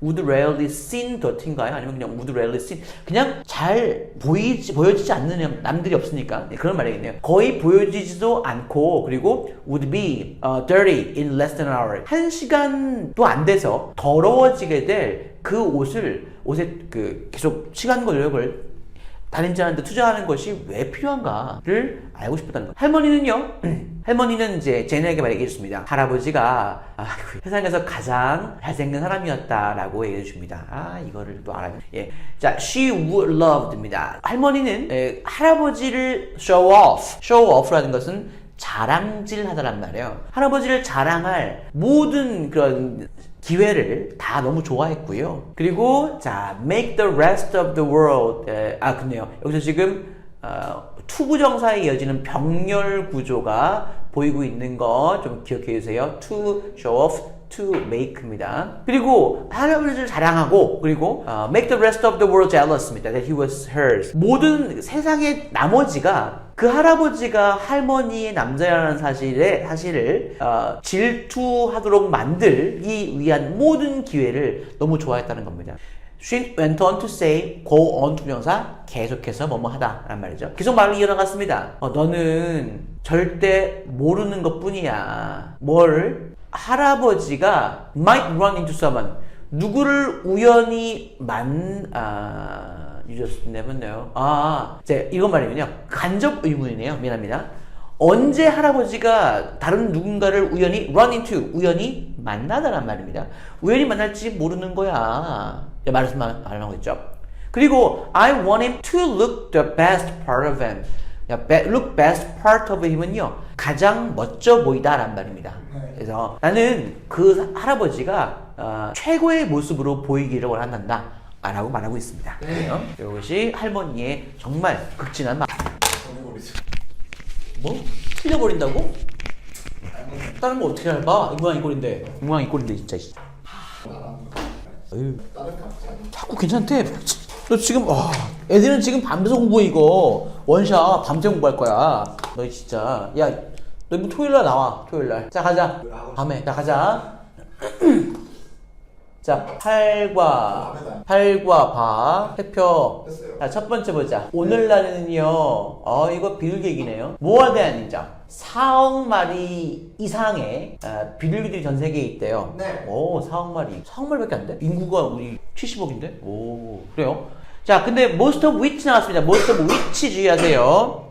would rarely seen dirty인가요? 아니면 그냥 would rarely seen 그냥 잘 보여지지 않는 남들이 없으니까 그런 말이겠네요. 거의 보여지지도 않고 그리고 would be dirty in less than an hour. 1시간도 안 돼서 더러워지게 될 그 옷에 계속 시간과 노력을 다른 자한테 투자하는 것이 왜 필요한가를 알고 싶었다는 거예요. 할머니는 이제 제니에게 얘기했습니다. 할아버지가 세상에서 가장 잘생긴 사람이었다라고 얘기해 줍니다. 이거를 또 알아요. 예. 자, she would loved입니다. 할머니는 할아버지를 show off라는 것은 자랑질 하다란 말이에요. 할아버지를 자랑할 모든 그런 기회를 다 너무 좋아했고요. 그리고 make the rest of the world. 근데요. 여기서 지금 투부정사에 이어지는 병렬 구조가 보이고 있는 거 좀 기억해 주세요. to show off, to make입니다. 그리고 할아버지를 자랑하고 그리고 make the rest of the world jealous입니다. That he was hers. 모든 세상의 나머지가 그 할아버지가 할머니의 남자라는 사실을 질투하도록 만들기 위한 모든 기회를 너무 좋아했다는 겁니다. She went on to say, go on 투부정사 계속해서 뭐뭐하다 라는 말이죠. 계속 말을 이어나갔습니다. 너는 절대 모르는 것뿐이야. 할아버지가 might run into someone. 누구를 우연히 You just never know. 이제 이건 말이면요. 간접 의문이네요. 미안합니다. 언제 할아버지가 다른 누군가를 우연히 run into, 우연히 만나다란 말입니다. 우연히 만날지 모르는 거야. 말하고 있죠. 그리고 I want him to look the best part of him. look best part of him은요. 가장 멋져 보이다란 말입니다. 그래서 나는 그 할아버지가 최고의 모습으로 보이기를 원한다. 라고 말하고 있습니다. 그래요. 이것이 할머니의 정말 극진한 말. 뭐? 틀려버린다고? 다른 거 어떻게 알바? 이모양 이 꼴인데 진짜. 어휴. 자꾸 괜찮대. 너 지금 애들은 지금 밤새서 공부해 이거. 원샷 밤새 공부할 거야. 너 진짜. 야, 너 이번 토요일날 나와. 토요일날. 자 가자. 밤에. 자 가자. 자, 팔과 바, 해표. 자, 첫 번째 보자. 오늘날은요, 이거 비둘기얘기네요. 뭐에 대한 인정? 4억 마리 이상의 비둘기들이 전 세계에 있대요. 네. 오, 4억 마리. 4억 마리밖에 안 돼? 인구가 우리 70억인데? 오, 그래요? 자, 근데 most of which 나왔습니다. most of which 주의하세요.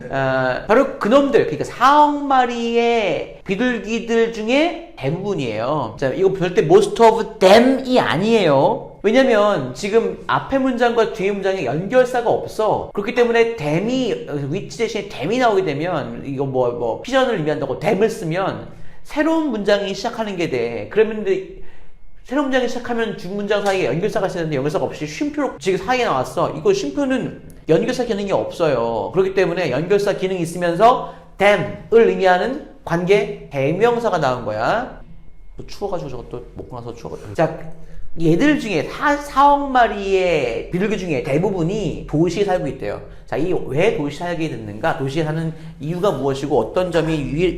바로 그놈들, 그러니까 4억 마리의 비둘기들 중에 대부분이에요. 자, 이거 절대 most of them이 아니에요. 왜냐면 지금 앞에 문장과 뒤에 문장에 연결사가 없어. 그렇기 때문에 them이 which 대신에 them이 나오게 되면 이거 뭐 피전을 의미한다고 them을 쓰면 새로운 문장이 시작하는 게 돼. 그러면 새로운 문장이 시작하면 주 문장 사이에 연결사가 있었는데 연결사가 없이 쉼표로 지금 사이에 나왔어. 이거 쉼표는 연결사 기능이 없어요. 그렇기 때문에 연결사 기능이 있으면서 them을 의미하는 관계 대명사가 나온 거야. 또 추워가지고 저것도 먹고 나서 추워가지고. 자, 얘들 중에 4억 마리의 비둘기 중에 대부분이 도시에 살고 있대요. 자, 이 왜 도시에 살게 됐는가? 도시에 사는 이유가 무엇이고 어떤 점이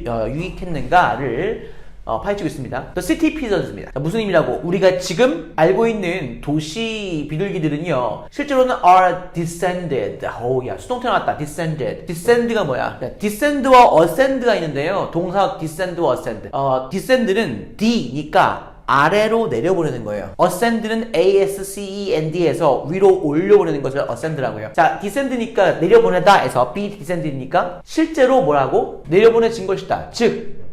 유익했는가를 파헤치고 있습니다. The City Pigeons입니다. 자, 무슨 의미라고? 우리가 지금 알고 있는 도시 비둘기들은요, 실제로는 are descended. 야, 수동태 나왔다. descended. descend가 뭐야? descend와 ascend가 있는데요. 동사 descend와 ascend. descend는 D니까 아래로 내려보내는 거예요. ascend는 ascend에서 위로 올려보내는 것을 ascend라고요. 자, descend니까 내려보내다 에서 be descend니까 실제로 뭐라고? 내려보내진 것이다. 즉,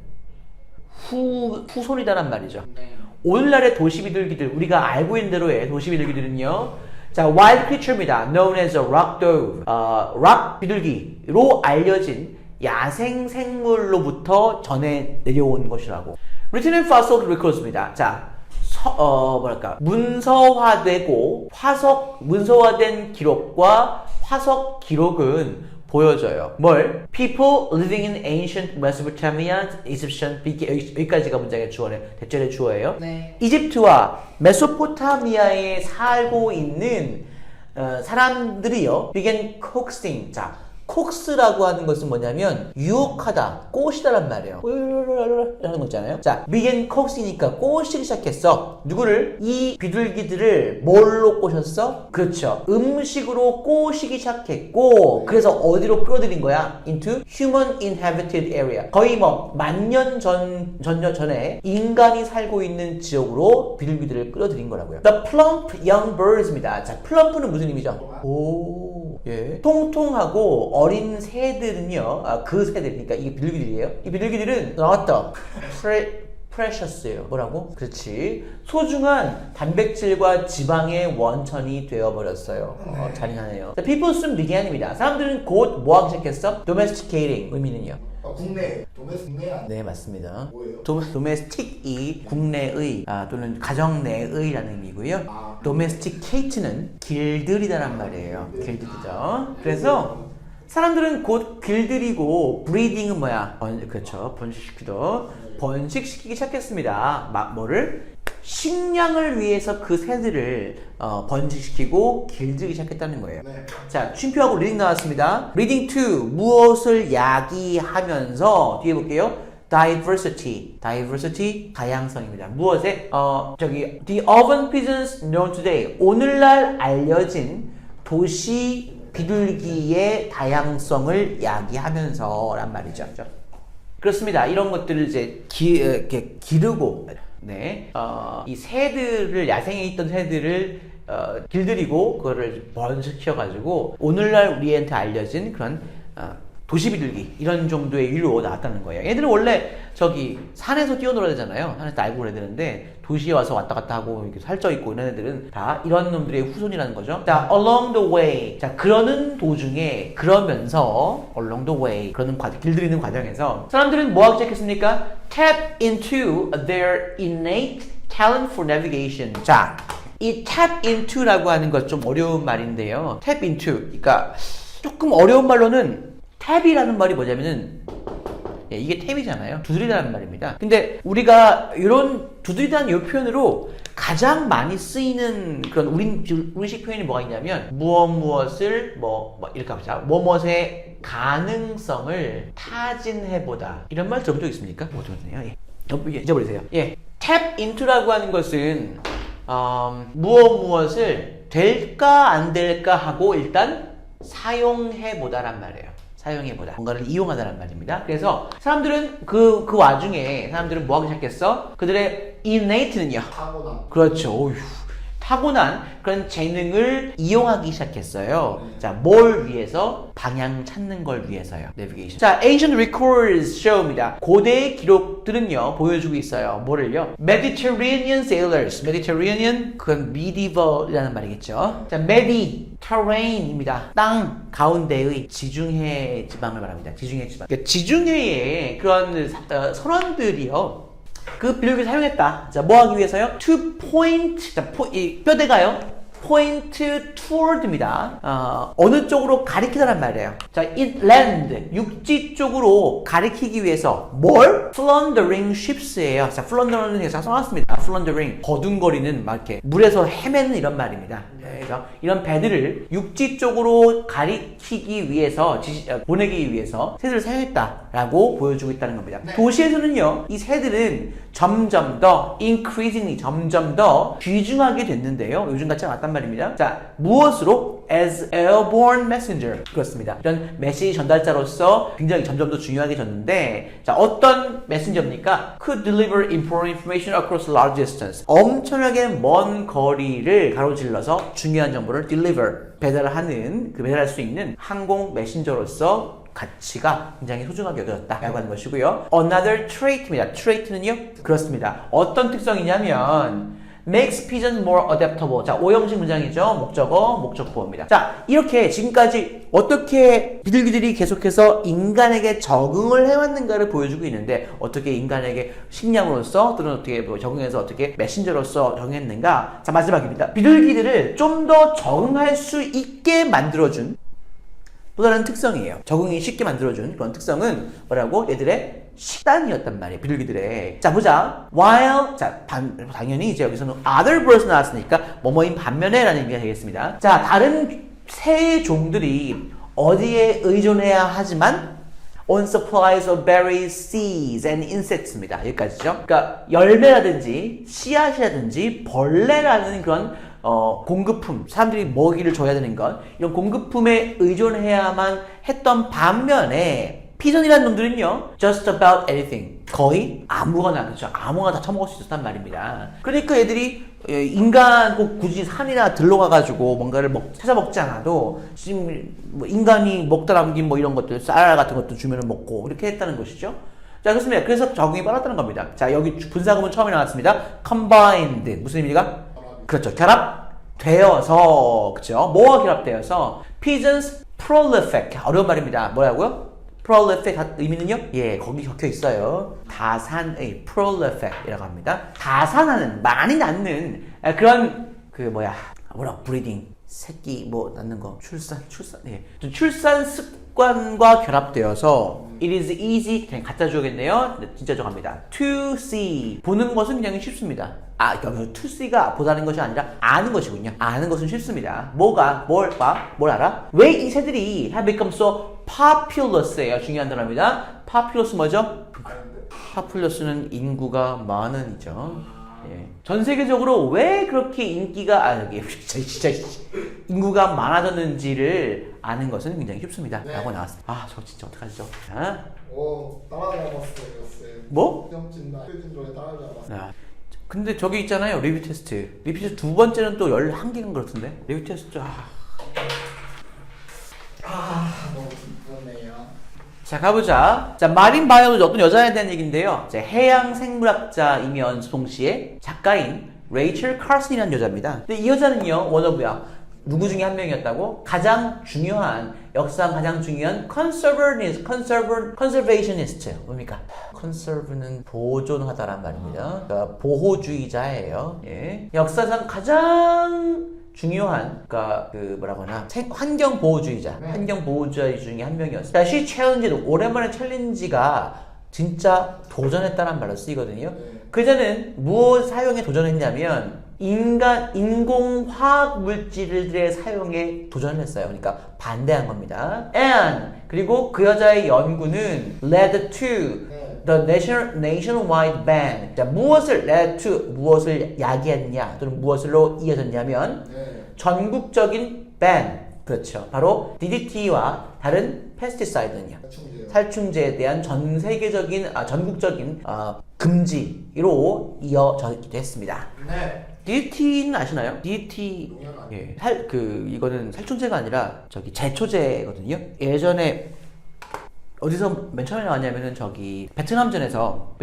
후손이다란 말이죠. 오늘날의 도시비둘기들, 우리가 알고 있는 대로의 도시비둘기들은요, 자, wild creature입니다. known as a rock dove. 락 비둘기로 알려진 야생 생물로부터 전해 내려온 것이라고. written in fossil records입니다. 자, 문서화되고 문서화된 기록과 화석 기록은 보여줘요. 뭘? People living in ancient Mesopotamia, Egyptian, 여기까지가 문장의 주어네, 대절의 주어예요. 네. 이집트와 메소포타미아에 살고 있는 사람들이요. began coaxing. 자, 콕스라고 하는 것은 뭐냐면 유혹하다, 꼬시다란 말이에요. 하는 거 있잖아요. 자, began coaxing이니까 꼬시기 시작했어. 누구를? 이 비둘기들을 뭘로 꼬셨어? 그렇죠. 음식으로 꼬시기 시작했고, 그래서 어디로 끌어들인 거야? into human inhabited area. 거의 뭐 만년 전에 인간이 살고 있는 지역으로 비둘기들을 끌어들인 거라고요. The plump young birds입니다. 자, plump는 무슨 의미죠? 오, 예. 통통하고 어린 새들은요, 그 새들, 그러니까 이게 비둘기들이에요. 이 비둘기들은 나왔다. precious예요. 뭐라고? 그렇지. 소중한 단백질과 지방의 원천이 되어버렸어요. 잔인하네요. people soon began입니다. 사람들은 곧 뭐 하기 시작했어? domesticating. 의미는요? 국내, 도메스틱 아니에요? 네, 맞습니다. 뭐예요? domestic이 국내의 또는 가정 내의라는 의미고요. domesticate는 길들이다란 말이에요. 길들이죠. 그래서 사람들은 곧 길들이고 breeding은 뭐야? 그렇죠. 번식시키기 시작했습니다. 뭐를? 식량을 위해서 그 새들을 번식시키고 길들이기 시작했다는 거예요. 네. 자, 쉼표하고 리딩 나왔습니다. 리딩 2, 무엇을 야기하면서 뒤에 볼게요. diversity, 다양성입니다. 무엇에? the urban pigeons known today. 오늘날 알려진 도시 비둘기의 다양성을 야기하면서란 말이죠. 그렇습니다. 이런 것들을 이제 이렇게 기르고, 네, 이 새들을, 야생에 있던 새들을 길들이고 그거를 번식시켜가지고 오늘날 우리한테 알려진 그런 도시 비둘기 이런 정도의 인류로 나왔다는 거예요. 얘들은 원래 저기 산에서 뛰어놀아야 되잖아요. 산에서 날고 그래야 되는데 도시에 와서 왔다 갔다 하고 이렇게 살쪄 있고 이런 애들은 다 이런 놈들의 후손이라는 거죠. 자, along the way. 자, 그러는 도중에 그러면서 along the way 그러는 길들이는 과정에서 사람들은 뭐 하기 시작했습니까? Tap into their innate talent for navigation. 자, 이 tap into라고 하는 것 좀 어려운 말인데요. tap into. 그러니까 조금 어려운 말로는 탭이라는 말이 뭐냐면은 이게 탭이잖아요. 두드리다는 말입니다. 근데 우리가 이런 두드리다는 이 표현으로 가장 많이 쓰이는 그런 우리식 표현이 뭐가 있냐면 무엇을 이렇게 합시다. 무엇의 가능성을 타진해보다 이런 말 들어본 적 있습니까? 뭐 들었네요. 예. 잊어버리세요. 예. tap into라고 하는 것은 무엇을 될까 안 될까 하고 일단 사용해보다란 말이에요. 사용해보다. 뭔가를 이용하다는 말입니다. 그래서 사람들은 그 와중에 사람들은 뭐 하기 시작했어? 그들의 innate는요. 타고난. 그렇죠. 어휴. 타고난 그런 재능을 이용하기 시작했어요. 자, 뭘 위해서? 방향 찾는 걸 위해서요. 내비게이션. 자, ancient records show입니다. 고대의 기록들은요, 보여주고 있어요. 뭐를요? Mediterranean sailors. Mediterranean, 그건 medieval이라는 말이겠죠. 자, Mediterranean입니다. 땅 가운데의 지중해 지방을 말합니다. 지중해 지방. 그러니까 지중해의 그런 선원들이요. 그 비둘기를 사용했다. 자, 뭐 하기 위해서요? To point. 자, 이 뼈대가요. point toward입니다. 어느 쪽으로 가리키다란 말이에요. 자, inland. 육지 쪽으로 가리키기 위해서 뭘? Floundering ships예요. 자, floundering은 제가 써놨습니다. floundering. 거둔거리는 막 이렇게 물에서 헤매는 이런 말입니다. 그래서 이런 배들을 육지 쪽으로 가리키기 위해서 보내기 위해서 새들을 사용했다라고 보여주고 있다는 겁니다. 네. 도시에서는요, 이 새들은 점점 더 increasingly 점점 더 귀중하게 됐는데요. 요즘 같지 않았단 말입니다. 자, 무엇으로? As airborne messenger. 그렇습니다. 이런 메시지 전달자로서 굉장히 점점 더 중요하게 졌는데, 자, 어떤 메신저입니까? Could deliver important information across large distance. 엄청나게 먼 거리를 가로질러서 중요한 정보를 deliver, 배달할 수 있는 항공 메신저로서 가치가 굉장히 소중하게 여겨졌다라고 하는 것이고요. Another trait입니다. trait는요? 그렇습니다. 어떤 특성이냐면 makes pigeons more adaptable. 자, 5형식 문장이죠. 목적어, 목적보호입니다. 자, 이렇게 지금까지 어떻게 비둘기들이 계속해서 인간에게 적응을 해왔는가를 보여주고 있는데, 어떻게 인간에게 식량으로서 또는 어떻게 적응해서 어떻게 메신저로서 적응했는가. 자, 마지막입니다. 비둘기들을 좀 더 적응할 수 있게 만들어준 또 다른 특성이에요. 적응이 쉽게 만들어준 그런 특성은 뭐라고? 얘들의 식단이었단 말이에요. 비둘기들의. 자, 보자. While, 자, 당연히 이제 여기서는 other birds 나왔으니까 뭐뭐인 반면에 라는 의미가 되겠습니다. 자, 다른 새 종들이 어디에 의존해야 하지만 on supplies of berries, seeds, and insects입니다. 여기까지죠. 그러니까 열매라든지 씨앗이라든지 벌레라는 그런 공급품, 사람들이 먹이를 줘야 되는 것, 이런 공급품에 의존해야만 했던 반면에 피전이라는 놈들은요, just about anything, 거의 아무거나, 그렇죠, 아무거나 다 처먹을 수 있었단 말입니다. 그러니까 얘들이 인간 꼭 굳이 산이나 들러 가가지고 뭔가를 찾아 먹지 않아도 지금 뭐 인간이 먹다 남긴 뭐 이런 것들, 쌀 같은 것도 주면은 먹고 이렇게 했다는 것이죠. 자, 그렇습니다. 그래서 적응이 빨랐다는 겁니다. 자, 여기 분사구문 처음에 나왔습니다. combined. 무슨 의미입니까? 그렇죠. 결합되어서, 그렇죠. 뭐와 결합되어서? pigeons prolific. 어려운 말입니다. 뭐라고요? prolific 의미는요? 예, 거기 적혀 있어요. 다산의 prolific이라고 합니다. 다산하는, 많이 낳는 그런 breeding, 새끼 낳는 거, 출산, 예, 출산 습관과 결합되어서 it is easy, 그냥 갖다 주겠네요. 진짜 정합니다. to see, 보는 것은 굉장히 쉽습니다. 여기 to see가 보다는 것이 아니라 아는 것이군요. 아는 것은 쉽습니다. 뭘 알아? 왜 이 새들이 have become so populous예요. 중요한 단어입니다. populous 뭐죠? populous,는 인구가 많은이죠. 예. 전 세계적으로 왜 그렇게 인기가 진짜 인구가 많아졌는지를 아는 것은 굉장히 쉽습니다. 네. 라고 나왔습니다. 저 진짜 어떡하죠? 따라잡았어요. 뭐? 점진다. 표준 중에 따라잡았어요. 근데 저기 있잖아요. 리뷰 테스트. 리뷰 테스트 두 번째는 또 11개인 것 같은데. 리뷰 테스트. 너무 기쁘네요. 자, 가보자. 자, 마린 바이올로지 어떤 여자에 대한 얘기인데요. 자, 해양 생물학자이면서 동시에 작가인 레이첼 카슨이라는 여자입니다. 근데 이 여자는요, 워너브야. 누구 중에 한 명이었다고? 가장 중요한, 역사상 가장 중요한 conservationist. 뭡니까? conserve는 보존하다란 말입니다. 그러니까 보호주의자예요. 예. 역사상 가장 중요한, 그러니까 그 뭐라고 하나, 환경 보호주의자, 환경 보호주의 중에 한 명이었어요. 다시 챌린지, 오랜만에 챌린지가 진짜 도전했다는 말로 쓰이거든요. 그자는 무엇 사용에 도전했냐면 인공화학 물질들의 사용에 도전을 했어요. 그러니까 반대한 겁니다. And 그리고 그 여자의 연구는 led to the nationwide ban. 자, 무엇을 led to, 무엇을 야기했냐 또는 무엇으로 이어졌냐면 전국적인 ban. 그렇죠. 바로 DDT와 다른 페스티사이드는요. 살충제에 대한 전 세계적인 전국적인 금지로 이어지기도 했습니다. 네. DDT는 아시나요? DDT 예, 이거는 살충제가 아니라 저기 제초제거든요. 예전에 어디서 맨 처음에 나왔냐면은 저기 베트남전에서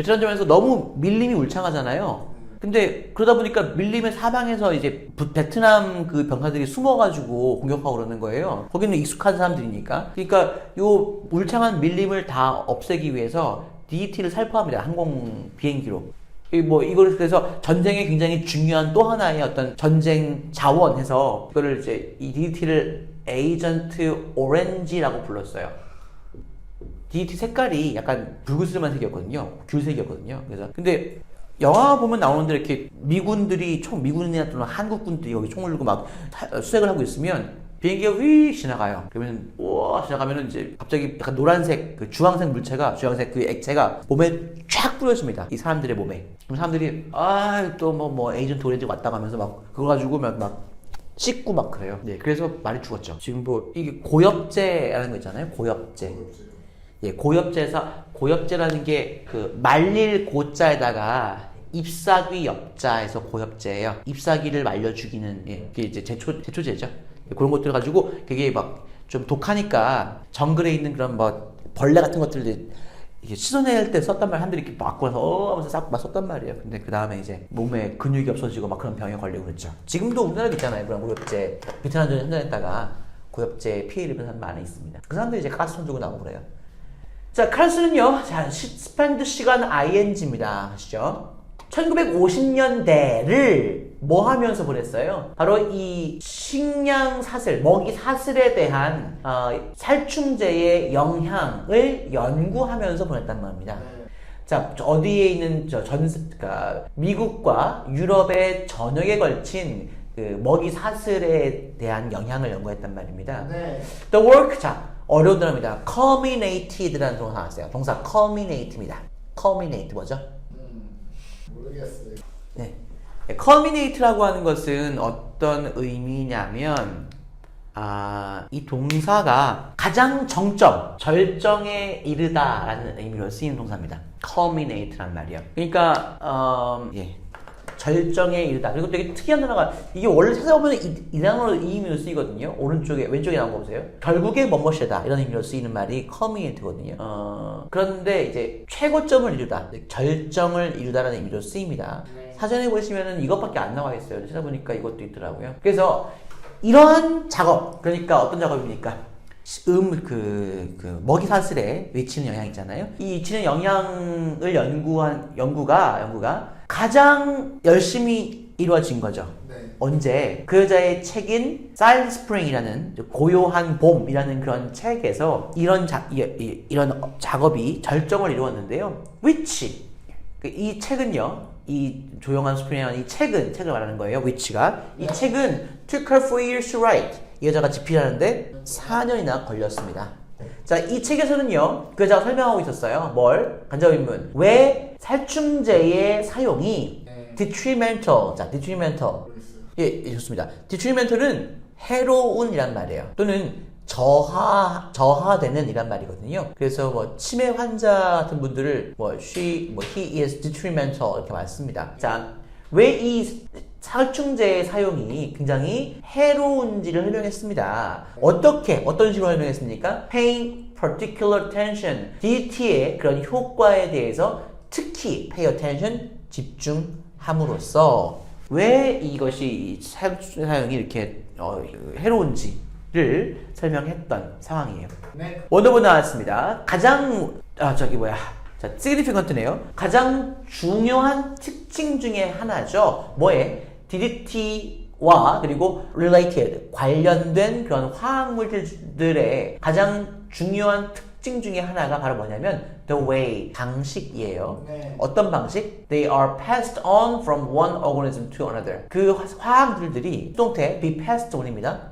너무 밀림이 울창하잖아요. 근데 그러다 보니까 밀림에 사방에서 이제 베트남 그 병사들이 숨어가지고 공격하고 그러는 거예요. 거기는 익숙한 사람들이니까. 그러니까 요 울창한 밀림을 다 없애기 위해서 DDT를 살포합니다. 항공 비행기로. 이거를 그래서 전쟁에 굉장히 중요한 또 하나의 어떤 전쟁 자원해서 이거를 이제 이 DDT를 에이전트 오렌지라고 불렀어요. DDT 색깔이 약간 붉은슬만 색이었거든요. 귤색이었거든요. 그래서 근데 영화 보면 나오는데 이렇게 미군이나 또는 한국군들이 여기 총을 들고 막 수색을 하고 있으면 비행기가 휘 지나가요. 그러면 우와 지나가면은 이제 갑자기 약간 노란색 그 주황색 그 액체가 몸에 쫙 뿌려집니다. 이 사람들의 몸에. 그럼 사람들이 또 뭐 에이전트 오렌지 왔다 가면서 막 그거 가지고 막 씻고 막 그래요. 네, 그래서 많이 죽었죠. 지금 뭐 이게 고엽제라는 거 있잖아요. 고엽제. 예, 고엽제라는 게 그 말릴 고자에다가 잎사귀 엽자에서 고엽제예요. 잎사귀를 말려 죽이는 그게 이제 제초제죠. 그런 것들 가지고 그게 막 좀 독하니까 정글에 있는 그런 뭐 벌레 같은 것들을 이게 씻어낼 때 썼단 말이에요. 사람들이 이렇게 막 하면서 싹 막 썼단 말이에요. 근데 그 다음에 이제 몸에 근육이 없어지고 막 그런 병에 걸리고 그랬죠. 지금도 우리나라에 있잖아요. 그런 고엽제 베트남전에 현장했다가 고엽제 피해 입은 사람 많이 있습니다. 그 사람들이 이제 가스통 들고 나오고 그래요. 자, 칼스는요. 자, 스펜드 시간 ing입니다. 아시죠? 1950년대를 뭐 하면서 보냈어요? 바로 이 식량 사슬, 먹이 사슬에 대한 살충제의 영향을 연구하면서 보냈단 말입니다. 자, 어디에 있는 그러니까 미국과 유럽의 전역에 걸친 그 먹이 사슬에 대한 영향을 연구했단 말입니다. 네. The work, 자, 어려운 단어입니다. culminated라는 동사 나왔어요. 동사 culminate입니다. culminate 뭐죠? 모르겠어요. 네. culminate라고 하는 것은 어떤 의미냐면 이 동사가 가장 절정에 이르다라는 의미로 쓰이는 동사입니다. culminate라는 말이요. 그러니까 절정에 이르다. 그리고 되게 특이한 단어가 이게 원래 찾아보면 이 단어로 이 의미로 쓰이거든요. 왼쪽에 나온 거 보세요. 결국에 뭐뭐시다 이런 의미로 쓰이는 말이 culminate거든요. 그런데 이제 최고점을 이루다, 절정을 이루다라는 의미로 쓰입니다. 사전에 보시면은 이것밖에 안 나와 있어요. 찾아보니까 이것도 있더라고요. 그래서 이러한 작업, 그러니까 어떤 작업입니까? 먹이 사슬에 미치는 영향 있잖아요. 이 미치는 영향을 연구가 가장 열심히 이루어진 거죠. 네. 언제? 그 여자의 책인 사일드 스프링이라는 고요한 봄이라는 그런 책에서 이런 작업이 절정을 이루었는데요. which 이 책은요. 이 조용한 스프링이라는 이 책을 말하는 거예요. which가 이 책은 took her 4 years to write. 이 여자가 집필하는데 4년이나 걸렸습니다. 자, 이 책에서는요, 그 여자가 설명하고 있었어요. 뭘? 간접인문. 왜 살충제의 사용이 detrimental. 자, detrimental. 예, 좋습니다. detrimental은 해로운이란 말이에요. 또는 저하되는 이란 말이거든요. 그래서 뭐 치매 환자 같은 분들을 뭐 he is detrimental 이렇게 말습니다. 자, 왜 이 살충제의 사용이 굉장히 해로운지를 설명했습니다. 어떤 식으로 설명했습니까? Paying particular attention, DT의 그런 효과에 대해서 특히 pay attention, 집중함으로써 왜 이것이 살충제 사용이 이렇게 해로운지를 설명했던 상황이에요. 네. 원더분 나왔습니다. significant네요. 가장 중요한 특징 중에 하나죠. 뭐에? DDT와 그리고 related, 관련된 그런 화학물질들의 가장 중요한 특징 중에 하나가 바로 뭐냐면 the way, 방식이에요. 네. 어떤 방식? They are passed on from one organism to another. 그 화학물들이 수동태 be passed on입니다.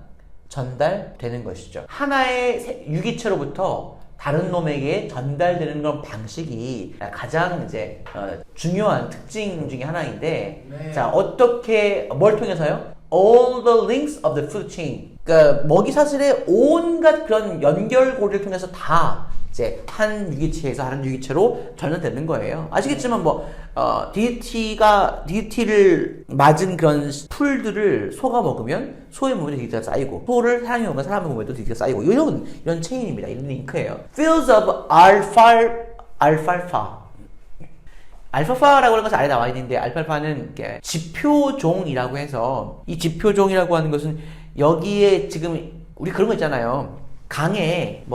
전달되는 것이죠. 하나의 유기체로부터 다른 놈에게 전달되는 그런 방식이 가장 이제 중요한 특징 중에 하나인데, 네. 자, 뭘 통해서요? All the links of the food chain. 그러니까 먹이사슬의 온갖 그런 연결고리를 통해서 다 이제 한 유기체에서 다른 유기체로 전환되는 거예요. 아시겠지만 DDT를 맞은 그런 풀들을 소가 먹으면 소의 몸에 DDT가 쌓이고, 소를 사람이 먹으면 사람의 몸에도 DDT가 쌓이고, 이런 체인입니다. 이런 링크예요. Fields of alfalfa. 알파파라고 하는 것은 아래 나와 있는데, 알파파는 지표종이라고 해서, 이 지표종이라고 하는 것은 여기에 지금 우리 그런 거 있잖아요. 강에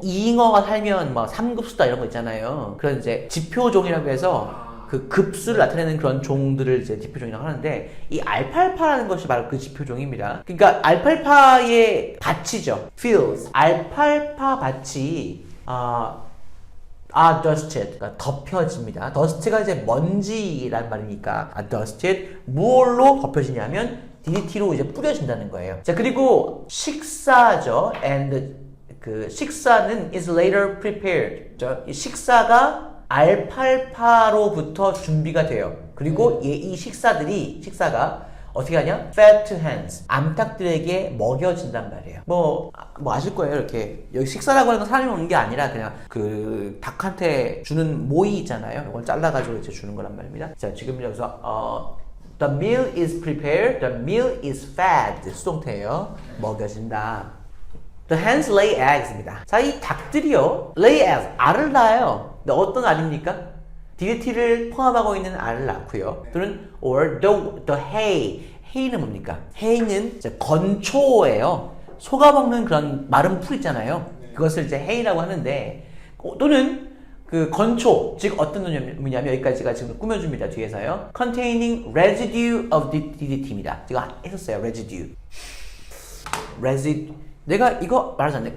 잉어가 살면 삼급수다 이런 거 있잖아요. 그런 이제 지표종이라고 해서 그 급수를 나타내는 그런 종들을 이제 지표종이라고 하는데, 이 알팔파라는 것이 바로 그 지표종입니다. 그러니까 알팔파의 밭이죠. fields. 알팔파 밭이 are dusted. 그러니까 덮여집니다. dust가 이제 먼지란 말이니까 dusted. 무엇로 덮여지냐면 DDT로 이제 뿌려진다는 거예요. 자, 그리고 식사죠. and 그 식사는 is later prepared. 이 식사가 알팔파로부터 준비가 돼요. 그리고 이 식사가 어떻게 하냐? fed to hands. 암탉들에게 먹여진단 말이에요. 아실 거예요. 이렇게 여기 식사라고 하는 건 사람이 먹는 게 아니라 그냥 그 닭한테 주는 모이 있잖아요. 이걸 잘라가지고 이제 주는 거란 말입니다. 자, 지금 여기서 the meal is prepared, the meal is fed. 수동태예요. 먹여진다. The hens lay eggs입니다. 자, 이 닭들이요, lay eggs, 알을 낳아요. 근데 어떤 알입니까? DDT를 포함하고 있는 알을 낳고요. 또는 or the hay는 뭡니까? hay는 이제 건초예요. 소가 먹는 그런 마른 풀 있잖아요. 그것을 이제 hay라고 하는데, 또는 그 건초, 즉 어떤 의미냐면 여기까지가 지금 꾸며줍니다. 뒤에서요. containing residue of DDT입니다. 제가 했었어요. residue. 내가 이거 말하지 않네.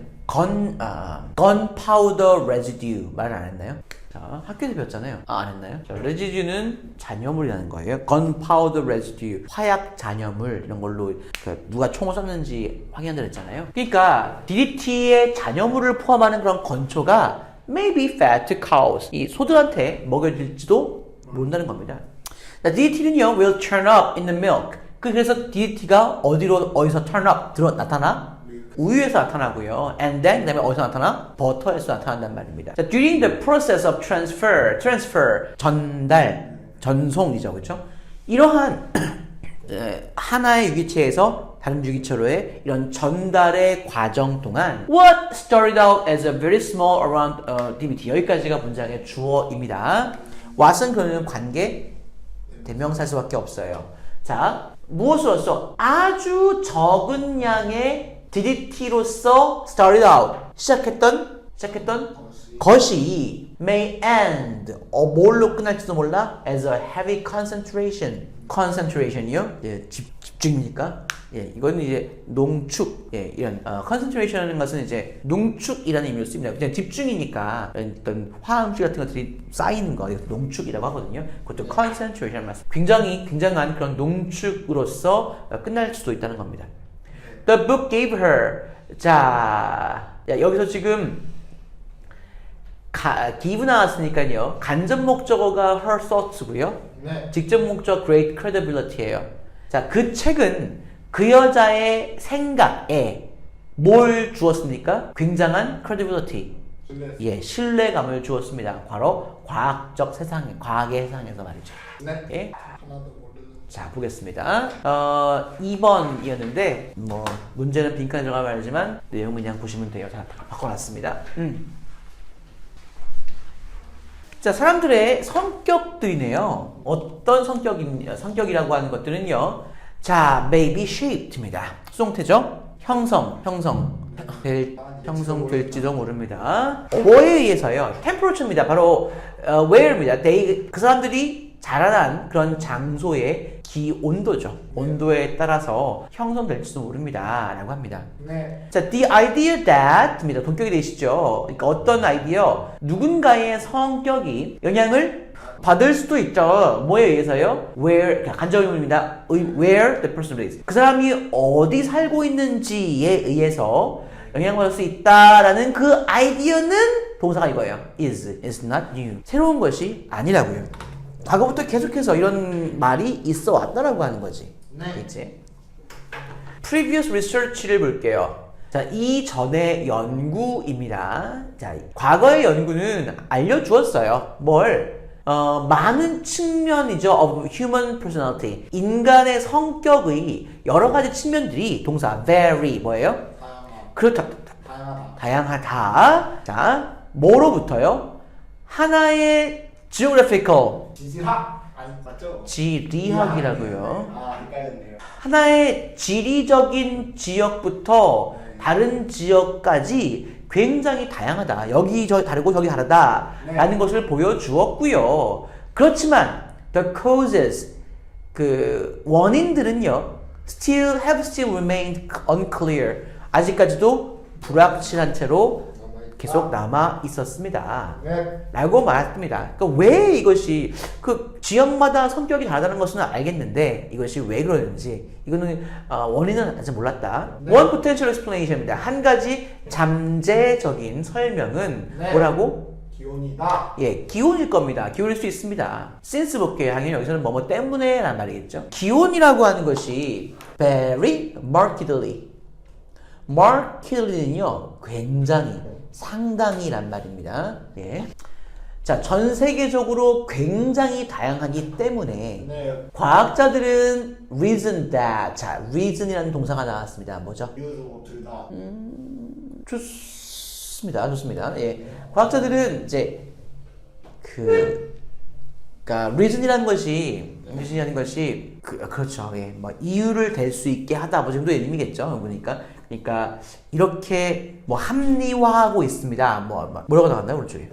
gunpowder residue 말 안 했나요? 자, 학교에서 배웠잖아요. 안 했나요? 자, residue는 잔여물이라는 거예요. gunpowder residue, 화약 잔여물, 이런 걸로 누가 총을 쐈는지 확인한다 그랬잖아요. 그러니까 DDT의 잔여물을 포함하는 그런 건초가 may be fed to cows. 이 소들한테 먹여질지도 모른다는 겁니다. 자, DDT는요, will turn up in the milk. 그래서 DDT가 어디서 turn up, 나타나? 우유에서 나타나고요. And then, 그 다음에 어디서 나타나? 버터에서 나타난단 말입니다. 자, during the process of transfer, 전송이죠. 그렇죠? 이러한 하나의 유기체에서 다른 유기체로의 이런 전달의 과정 동안 what started out as a very small around DBT. 여기까지가 문장의 주어입니다. what은 그러면 관계 대명사일 수밖에 없어요. 자, 무엇으로써? 아주 적은 양의 DDT로서 started out, 시작했던 것이 may end, 뭘로 끝날지도 몰라? as a heavy concentration이요? 예, 집중입니까? 예, 이거는 이제 농축, 예, 이런 concentration이라는 것은 이제 농축이라는 의미로 씁니다. 그냥 집중이니까 어떤 화학물 같은 것들이 쌓이는 거, 이것도 농축이라고 하거든요. 그것도 concentration 말씀. 굉장한 그런 농축으로서 끝날 수도 있다는 겁니다. The book gave her. 자, 여기서 지금 give 나왔으니까요. 간접 목적어가 her thoughts고요. 네. 직접 목적 great credibility예요. 자, 그 책은 그 여자의 생각에 뭘 주었습니까? 굉장한 credibility. 신뢰. 예, 신뢰감을 주었습니다. 바로 과학적 세상에, 과학의 세상에서 말이죠. 네. 예. 하나도 모르는. 자, 보겠습니다. 2번이었는데, 뭐, 문제는 빈칸에 들어가면 알지만, 내용은 그냥 보시면 돼요. 자, 바꿔놨습니다. 자, 사람들의 성격들이네요. 어떤 성격이라고 하는 것들은요. 자, may be shaped입니다. 수동태죠? 형성될지도 모릅니다. 뭐에 의해서요? temperature입니다. 바로 where입니다. 그 사람들이 자라난 그런 장소의 기온도죠. 온도에 따라서 형성될지도 모릅니다. 라고 합니다. 네. 자, the idea that입니다. 본격이 되시죠? 그러니까 어떤 아이디어, 누군가의 성격이 영향을 받을 수도 있죠. 뭐에 의해서요? where, 간접의문입니다. where the person is. 그 사람이 어디 살고 있는지에 의해서 영향받을 수 있다라는 그 아이디어는 동사가 이거예요. is not new. 새로운 것이 아니라고요. 과거부터 계속해서 이런 말이 있어 왔다라고 하는 거지. 네. 이제 previous research를 볼게요. 자, 이전의 연구입니다. 자, 과거의 연구는 알려주었어요. 뭘? 많은 측면이죠. of human personality. 인간의 성격의 여러 가지 측면들이 동사 vary 뭐예요? 그렇다. 다양하다. 자, 뭐로부터요? 하나의 geographical. 지질학? 아니, 맞죠? 지리학이라고요. 아, 헷갈렸네요. 하나의 지리적인 지역부터 다른 지역까지 굉장히 다양하다. 여기 저 다르고 저기 다르다. 라는 것을 보여주었고요. 그렇지만 the causes 그 원인들은요. still remained unclear. 아직까지도 불확실한 채로 계속 남아 있었습니다. 네. 라고 말했습니다. 그러니까 왜 이것이 그 지역마다 성격이 다르다는 것은 알겠는데 이것이 왜 그러는지 이거는 원인은 아직 몰랐다. 네. One potential explanation입니다. 한 가지 잠재적인 설명은 네. 뭐라고? 기온이다. 예, 기온일 겁니다. 기온일 수 있습니다. since 볼게요. 당연히 여기서는 뭐뭐 때문에 라는 말이겠죠. 기온이라고 하는 것이 very markedly는요 굉장히 상당히란 말입니다. 예. 자, 전 세계적으로 굉장히 다양하기 때문에 네. 과학자들은 reason that. 자, reason이라는 동사가 나왔습니다. 뭐죠? 이유도 들다. 좋습니다. 예. 과학자들은 이제 그러니까 reason이라는 것이 그렇죠. 예. 뭐 이유를 댈 수 있게 하다 뭐 정도의 의미겠죠. 그러니까 이렇게 뭐 합리화하고 있습니다. 뭐라고 나왔나요, 오른쪽에?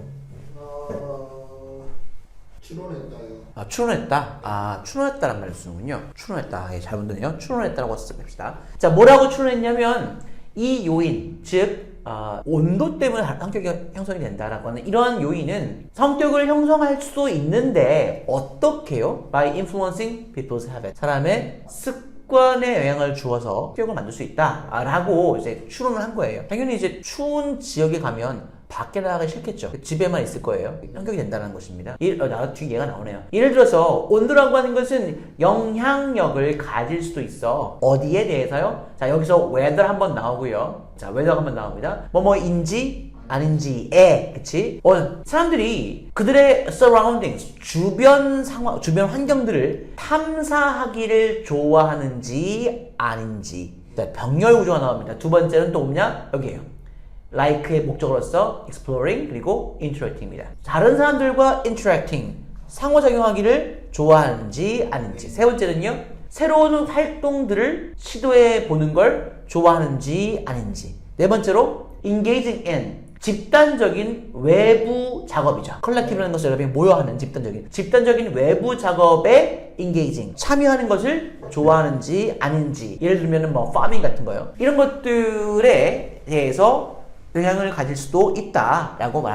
추론했다요. 추론했다. 추론했다란 말을 쓰는군요. 추론했다. 예, 잘 본드네요. 추론했다라고 씁시다. 자, 뭐라고 추론했냐면 이 요인, 즉 온도 때문에 성격이 형성이 된다라고 하는 이러한 요인은 성격을 형성할 수 있는데 어떻게요? By influencing people's habit. 사람의 습관에 영향을 주어서 성격을 만들 수 있다라고 이제 추론을 한 거예요. 당연히 이제 추운 지역에 가면 밖에 나가기 싫겠죠. 집에만 있을 거예요. 성격이 된다는 것입니다. 뒤에 얘가 나오네요. 예를 들어서 온도라고 하는 것은 영향력을 가질 수도 있어. 어디에 대해서요? 자, 여기서 weather 한번 나오고요. 자, weather 한번 나옵니다. 뭐뭐인지 아닌지에, 그치? 사람들이 그들의 surroundings, 주변 상황, 주변 환경들을 탐사하기를 좋아하는지 아닌지. 자, 병렬 구조가 나옵니다. 두 번째는 또 뭐냐? 여기에요. like의 목적으로서 exploring 그리고 interacting입니다. 다른 사람들과 interacting, 상호작용하기를 좋아하는지 아닌지. 세 번째는요. 새로운 활동들을 시도해 보는 걸 좋아하는지 아닌지. 네 번째로 engaging in, 집단적인 외부 작업이죠. 컬렉티브라는 것을 여러분이 모여 하는 집단적인 외부 작업에 engaging, 참여하는 것을 좋아하는지 아닌지. 예를 들면 뭐 farming 같은 거요. 이런 것들에 대해서 영향을 가질 수도 있다라고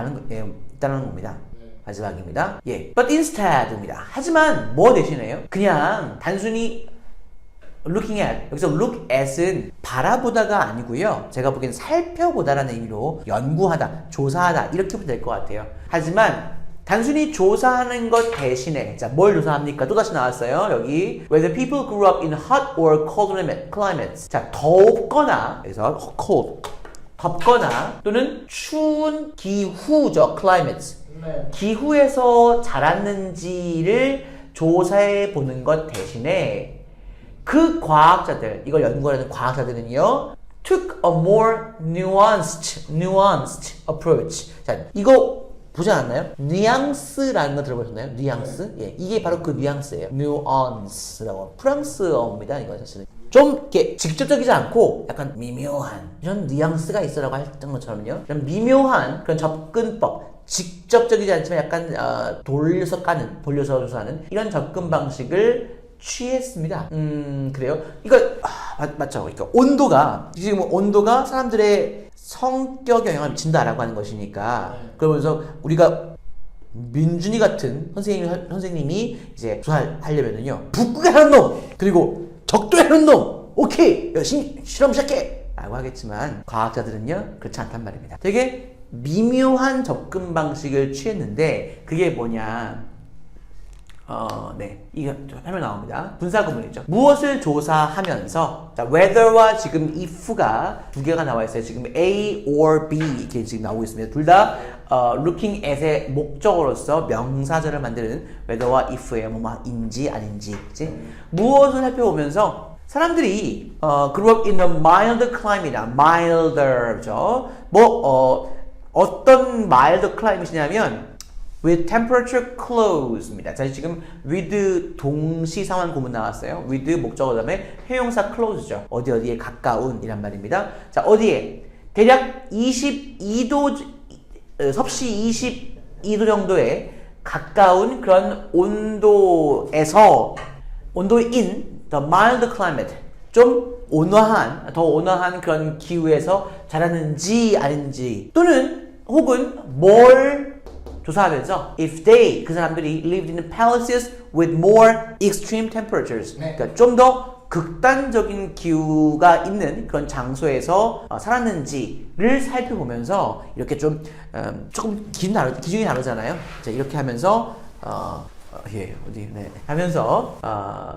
있다는 겁니다. 마지막입니다. 예. But instead입니다. 하지만 뭐 대신에요? 그냥 단순히 looking at, 여기서 look at은 바라보다가 아니고요. 제가 보기엔 살펴보다라는 의미로 연구하다, 조사하다 이렇게 보면 될 것 같아요. 하지만 단순히 조사하는 것 대신에 자, 뭘 조사합니까? 또다시 나왔어요. 여기 whether people grew up in hot or cold climates. 자, 덥거나 그래서 cold 덥거나 또는 추운 기후죠. climates. 네. 기후에서 자랐는지를 조사해 보는 것 대신에 그 과학자들, 이걸 연구하는 과학자들은요, took a more nuanced approach. 자, 이거 보지 않았나요? 뉘앙스라는 거 들어보셨나요? 뉘앙스? 예, 이게 바로 그 뉘앙스예요. nuance라고. 프랑스어입니다. 이거 사실은. 좀 이렇게 직접적이지 않고 약간 미묘한 이런 뉘앙스가 있어라고 했던 것처럼요. 이런 미묘한 그런 접근법, 직접적이지 않지만 약간 돌려서 조사하는 이런 접근 방식을 취했습니다. 그래요? 이거 맞죠? 그러니까 온도가 사람들의 성격에 영향을 미친다라고 하는 것이니까 그러면서 우리가 민준이 같은 선생님이 이제 조사하려면은요 북극에 사는 놈 그리고 적도에 사는 놈 오케이 열심히 실험 시작해 라고 하겠지만 과학자들은요 그렇지 않단 말입니다. 되게 미묘한 접근 방식을 취했는데 그게 뭐냐 네. 이거 화면 나옵니다. 분사구문이죠. 무엇을 조사하면서 자, whether와 지금 if가 두 개가 나와 있어요. 지금 A or B 이렇게 지금 나오고 있습니다. 둘 다 looking at의 목적어로서 명사절을 만드는 whether와 if의 인지 아닌지 그치? 무엇을 살펴보면서 사람들이 grew up in a mild climate이다. milder 그죠? 어떤 mild climate이냐면 with temperature close입니다. 자, 지금 with 동시 상환 구문 나왔어요. with 목적어 다음에 형용사 close죠. 어디에 가까운 이란 말입니다. 자, 어디에? 대략 22도, 섭씨 22도 정도에 가까운 그런 온도인 the mild climate. 좀 더 온화한 그런 기후에서 자랐는지 아닌지 또는 혹은 뭘 조사하면서 if they 그 사람들이 lived in palaces with more extreme temperatures 그러니까 좀 더 극단적인 기후가 있는 그런 장소에서 살았는지를 살펴보면서 이렇게 좀 조금 기준이 다르잖아요. 자, 이렇게 하면서 하면서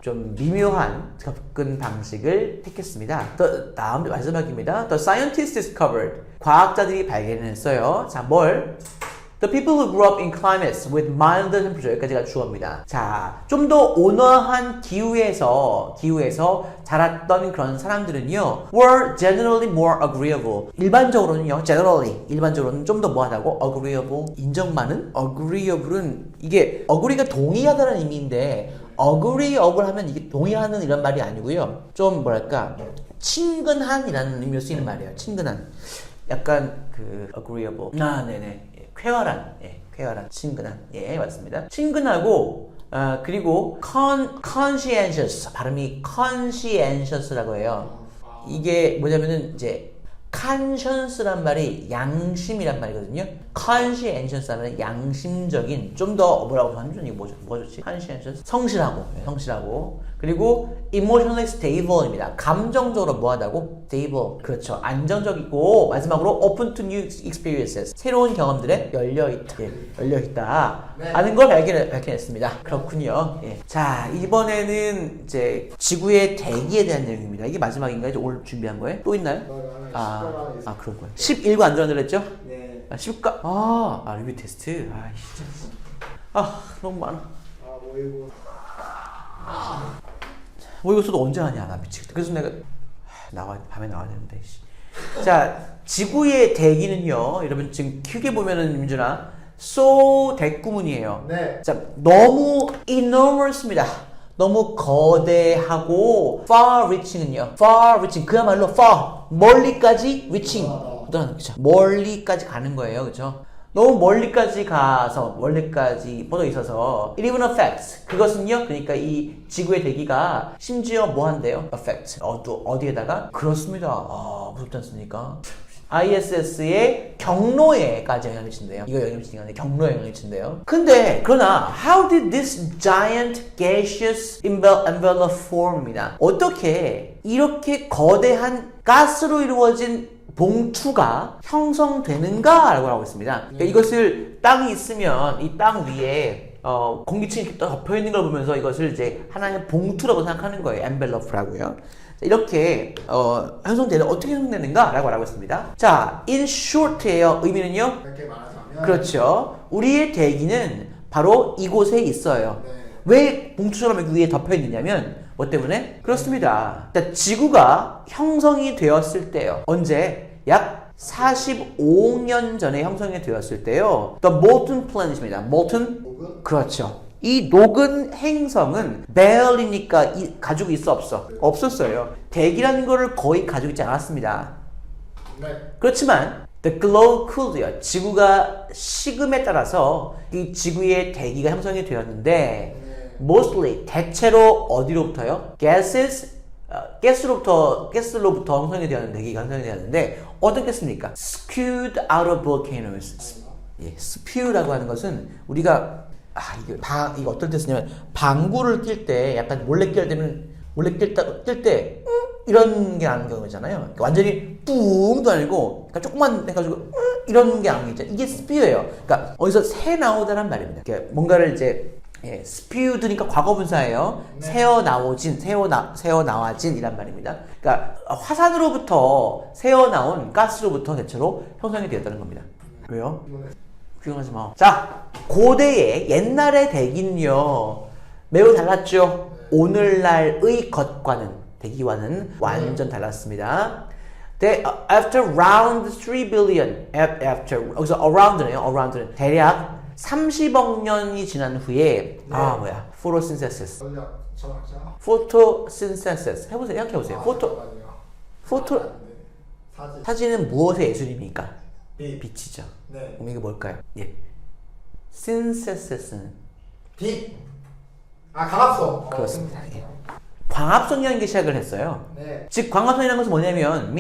좀 미묘한 접근 방식을 택했습니다. 다음 마지막입니다. The scientists discovered 과학자들이 발견했어요. 자, 뭘? The people who grew up in climates with milder temperature 여기까지가 주어입니다. 자, 좀 더 온화한 기후에서 자랐던 그런 사람들은요 were generally more agreeable. 일반적으로는 좀 더 뭐하다고? agreeable. 인정 많은? agreeable은 이게 agree가 동의하다는 의미인데 agreeable 하면 이게 동의하는 이런 말이 아니고요. 좀 뭐랄까 친근한이라는 의미로 쓰이는 말이에요. 친근한. 약간 그 agreeable. 네네. 쾌활한, 친근한, 맞습니다. 친근하고, 그리고 conscientious, 발음이 conscientious라고 해요. 이게 뭐냐면은 이제 conscience란 말이 양심이란 말이거든요. conscientious 하면 양심적인, 좀 더 뭐라고 하면 이거 뭐죠? conscientious, 성실하고. 그리고 emotionally stable입니다. 감정적으로 뭐하다고? stable. 그렇죠. 안정적이고 마지막으로 open to new experiences. 새로운 경험들에 열려있다. 라는 걸 발견했습니다. 그렇군요. 예. 자, 이번에는 이제 지구의 대기에 대한 내용입니다. 이게 마지막인가요? 이제 오늘 준비한 거예요? 또 있나요? 그런 거예요. 11과 안 들어갔죠? 네. 10과 리뷰 테스트. 진짜. 너무 많아. 모의고사도 언제 하냐 나 미치겠다. 그래서 내가 밤에 나와야 되는데. 자, 지구의 대기는요 여러분 지금 크게 보면은 민준아 so 대구문이에요. 네. 자, 너무 enormous입니다. 너무 거대하고 far reaching은요 그야말로 far 멀리까지 reaching 그쵸? 멀리까지 가는 거예요. 그죠? 너무 멀리까지 뻗어 있어서 it even affects 그것은요 그러니까 이 지구의 대기가 심지어 뭐 한대요? affect 어디에다가? 그렇습니다. 무섭지 않습니까? ISS의 경로에까지 영향을 미친대요. 이거 영향을 미치는 게 아니라 경로에 영향을 미친대요. 그러나 how did this giant gaseous envelope form입니다. 어떻게 이렇게 거대한 가스로 이루어진 봉투가 형성되는가라고 하고 있습니다. 그러니까 이것을 땅이 있으면 이 땅 위에 공기층이 이렇게 덮여 있는 걸 보면서 이것을 이제 하나의 봉투라고 생각하는 거예요. envelope라고요. 이렇게 형성되는 어떻게 형성되는가라고 알고 있습니다. 자, in short예요. 의미는요. 이렇게 말하자면 그렇죠. 우리의 대기는 바로 이곳에 있어요. 네. 왜 봉투처럼 위에 덮여 있느냐면 뭐 때문에? 그렇습니다. 그러니까 지구가 형성이 되었을 때요. 언제? 약 45억 년 전에 형성이 되었을 때요. The molten planet입니다. molten? 혹은 그렇죠. 이 녹은 행성은 barely니까 가지고 있어 없어? 없었어요. 대기라는 거를 거의 가지고 있지 않았습니다. 네. 그렇지만 the globe cooled요. 지구가 식음에 따라서 이 지구의 대기가 형성이 되었는데 mostly 대체로 어디로부터요? 가스로부터 형성이 되었는데 대기가 형성이 되었는데 어떤 가스입니까? spewed out of volcanoes. 예, spew라고 하는 것은 우리가 이거 어떤 뜻이냐면 방구를 낄 때 약간 몰래 낄 때 이런 게 나는 경우잖아요. 그러니까 완전히 뿡도 아니고 그러니까 조금만 해가지고 이런 게 나는 게 있잖아요. 이게 spew예요. 그러니까 어디서 새 나오다란 말입니다. 그러니까 뭔가를 이제 spewed니까 과거분사예요. 네. 새어 나와진 이란 말입니다. 그러니까 화산으로부터 새어 나온 가스로부터 대체로 형성이 되었다는 겁니다. 왜요? 구경하지 마. 자, 고대의 옛날의 대기는요 매우 달랐죠. 오늘날의 것과는 대기와는 완전 달랐습니다. After around 3 billion, 여기서 around는 대략 30억 년이 지난 후에 photosynthesis. 전략 철학자. photosynthesis 생각해보세요. 사진. 사진은 무엇의 예술입니까? 빛. 빛이죠. 네. 그럼 이게 뭘까요? 예. synthesis는 빛. 광합성. 그렇습니다. 예. 광합성이라는 게 시작을 했어요. 네. 즉 광합성이라는 것은 뭐냐면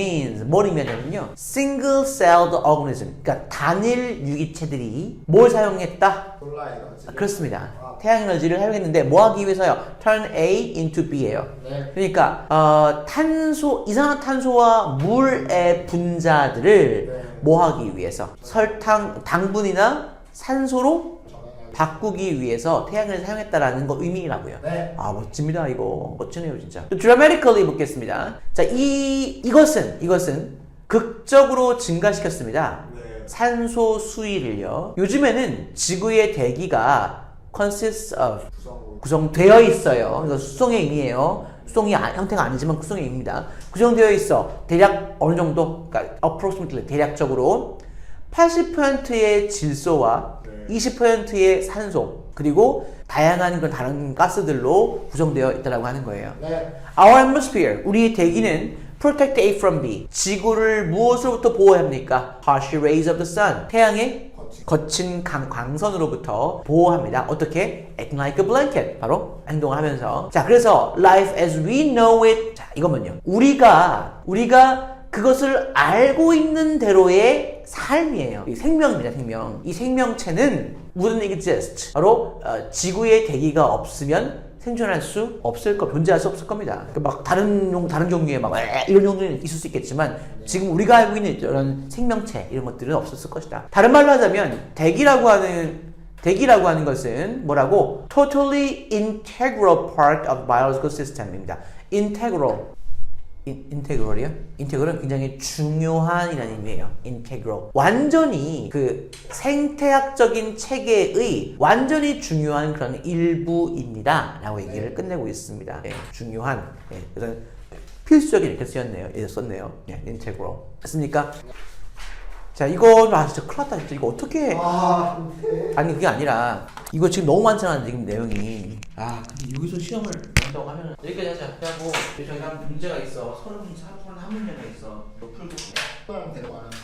뭘 의미하냐면요 single celled organism 그러니까 단일 유기체들이 뭘 사용했다? 솔라 에너지. 그렇습니다. 태양 에너지를 사용했는데 뭐 하기 위해서요? turn A into B예요. 네. 그러니까 이산화탄소와 물의 분자들을 네. 뭐 하기 위해서? 당분이나 산소로 바꾸기 위해서 태양을 사용했다라는 거 의미라고요. 네. 멋집니다. 이거 멋지네요 진짜. dramatically 묻겠습니다. 자, 이것은 극적으로 증가시켰습니다. 네. 산소 수위를요. 요즘에는 지구의 대기가 consists of 구성되어 있어요. 그래서 수성의 의미예요. 수성이 형태가 아니지만 구성의 의미입니다. 구성되어 있어. 대략 어느 정도? 그러니까 approximately 대략적으로 80%의 질소와 20%의 산소 그리고 다양한 그런 다른 가스들로 구성되어 있다고 하는 거예요. 네. Our atmosphere, 우리의 대기는 protect A from B. 지구를 무엇으로부터 보호합니까? Harsh rays of the sun. 태양의 거친 광선으로부터 보호합니다. 어떻게? Acting like a blanket. 바로 행동을 하면서. 자, 그래서 life as we know it. 자, 이거면요. 우리가 그것을 알고 있는 대로의 삶이에요. 이 생명입니다, 생명. 이 생명체는 wouldn't exist. 바로 지구의 대기가 없으면 생존할 수 없을 존재할 수 없을 겁니다. 그러니까 막 다른 종류의 이런 종류는 있을 수 있겠지만 지금 우리가 알고 있는 이런 생명체 이런 것들은 없었을 것이다. 다른 말로 하자면 대기라고 하는 것은 뭐라고? Totally integral part of biological system입니다. integral이요? integral은 굉장히 중요한이라는 의미예요. integral. 완전히 그 생태학적인 체계의 완전히 중요한 그런 일부입니다. 라고 얘기를 끝내고 있습니다. 예, 중요한. 예, 그래서 필수적인 이렇게 썼네요. 예, integral. 됐습니까? 자, 이거 진짜 큰일 났다. 진짜 이거 어떻게 아니 그게 아니라 이거 지금 너무 많잖아 지금 내용이. 근데 여기서 시험을 한다고 하면 여기까지 하자. 하고 저희가 문제가 있어. 서른 문제 한 문제가 있어. 너 풀고. 사람 데려가는 거.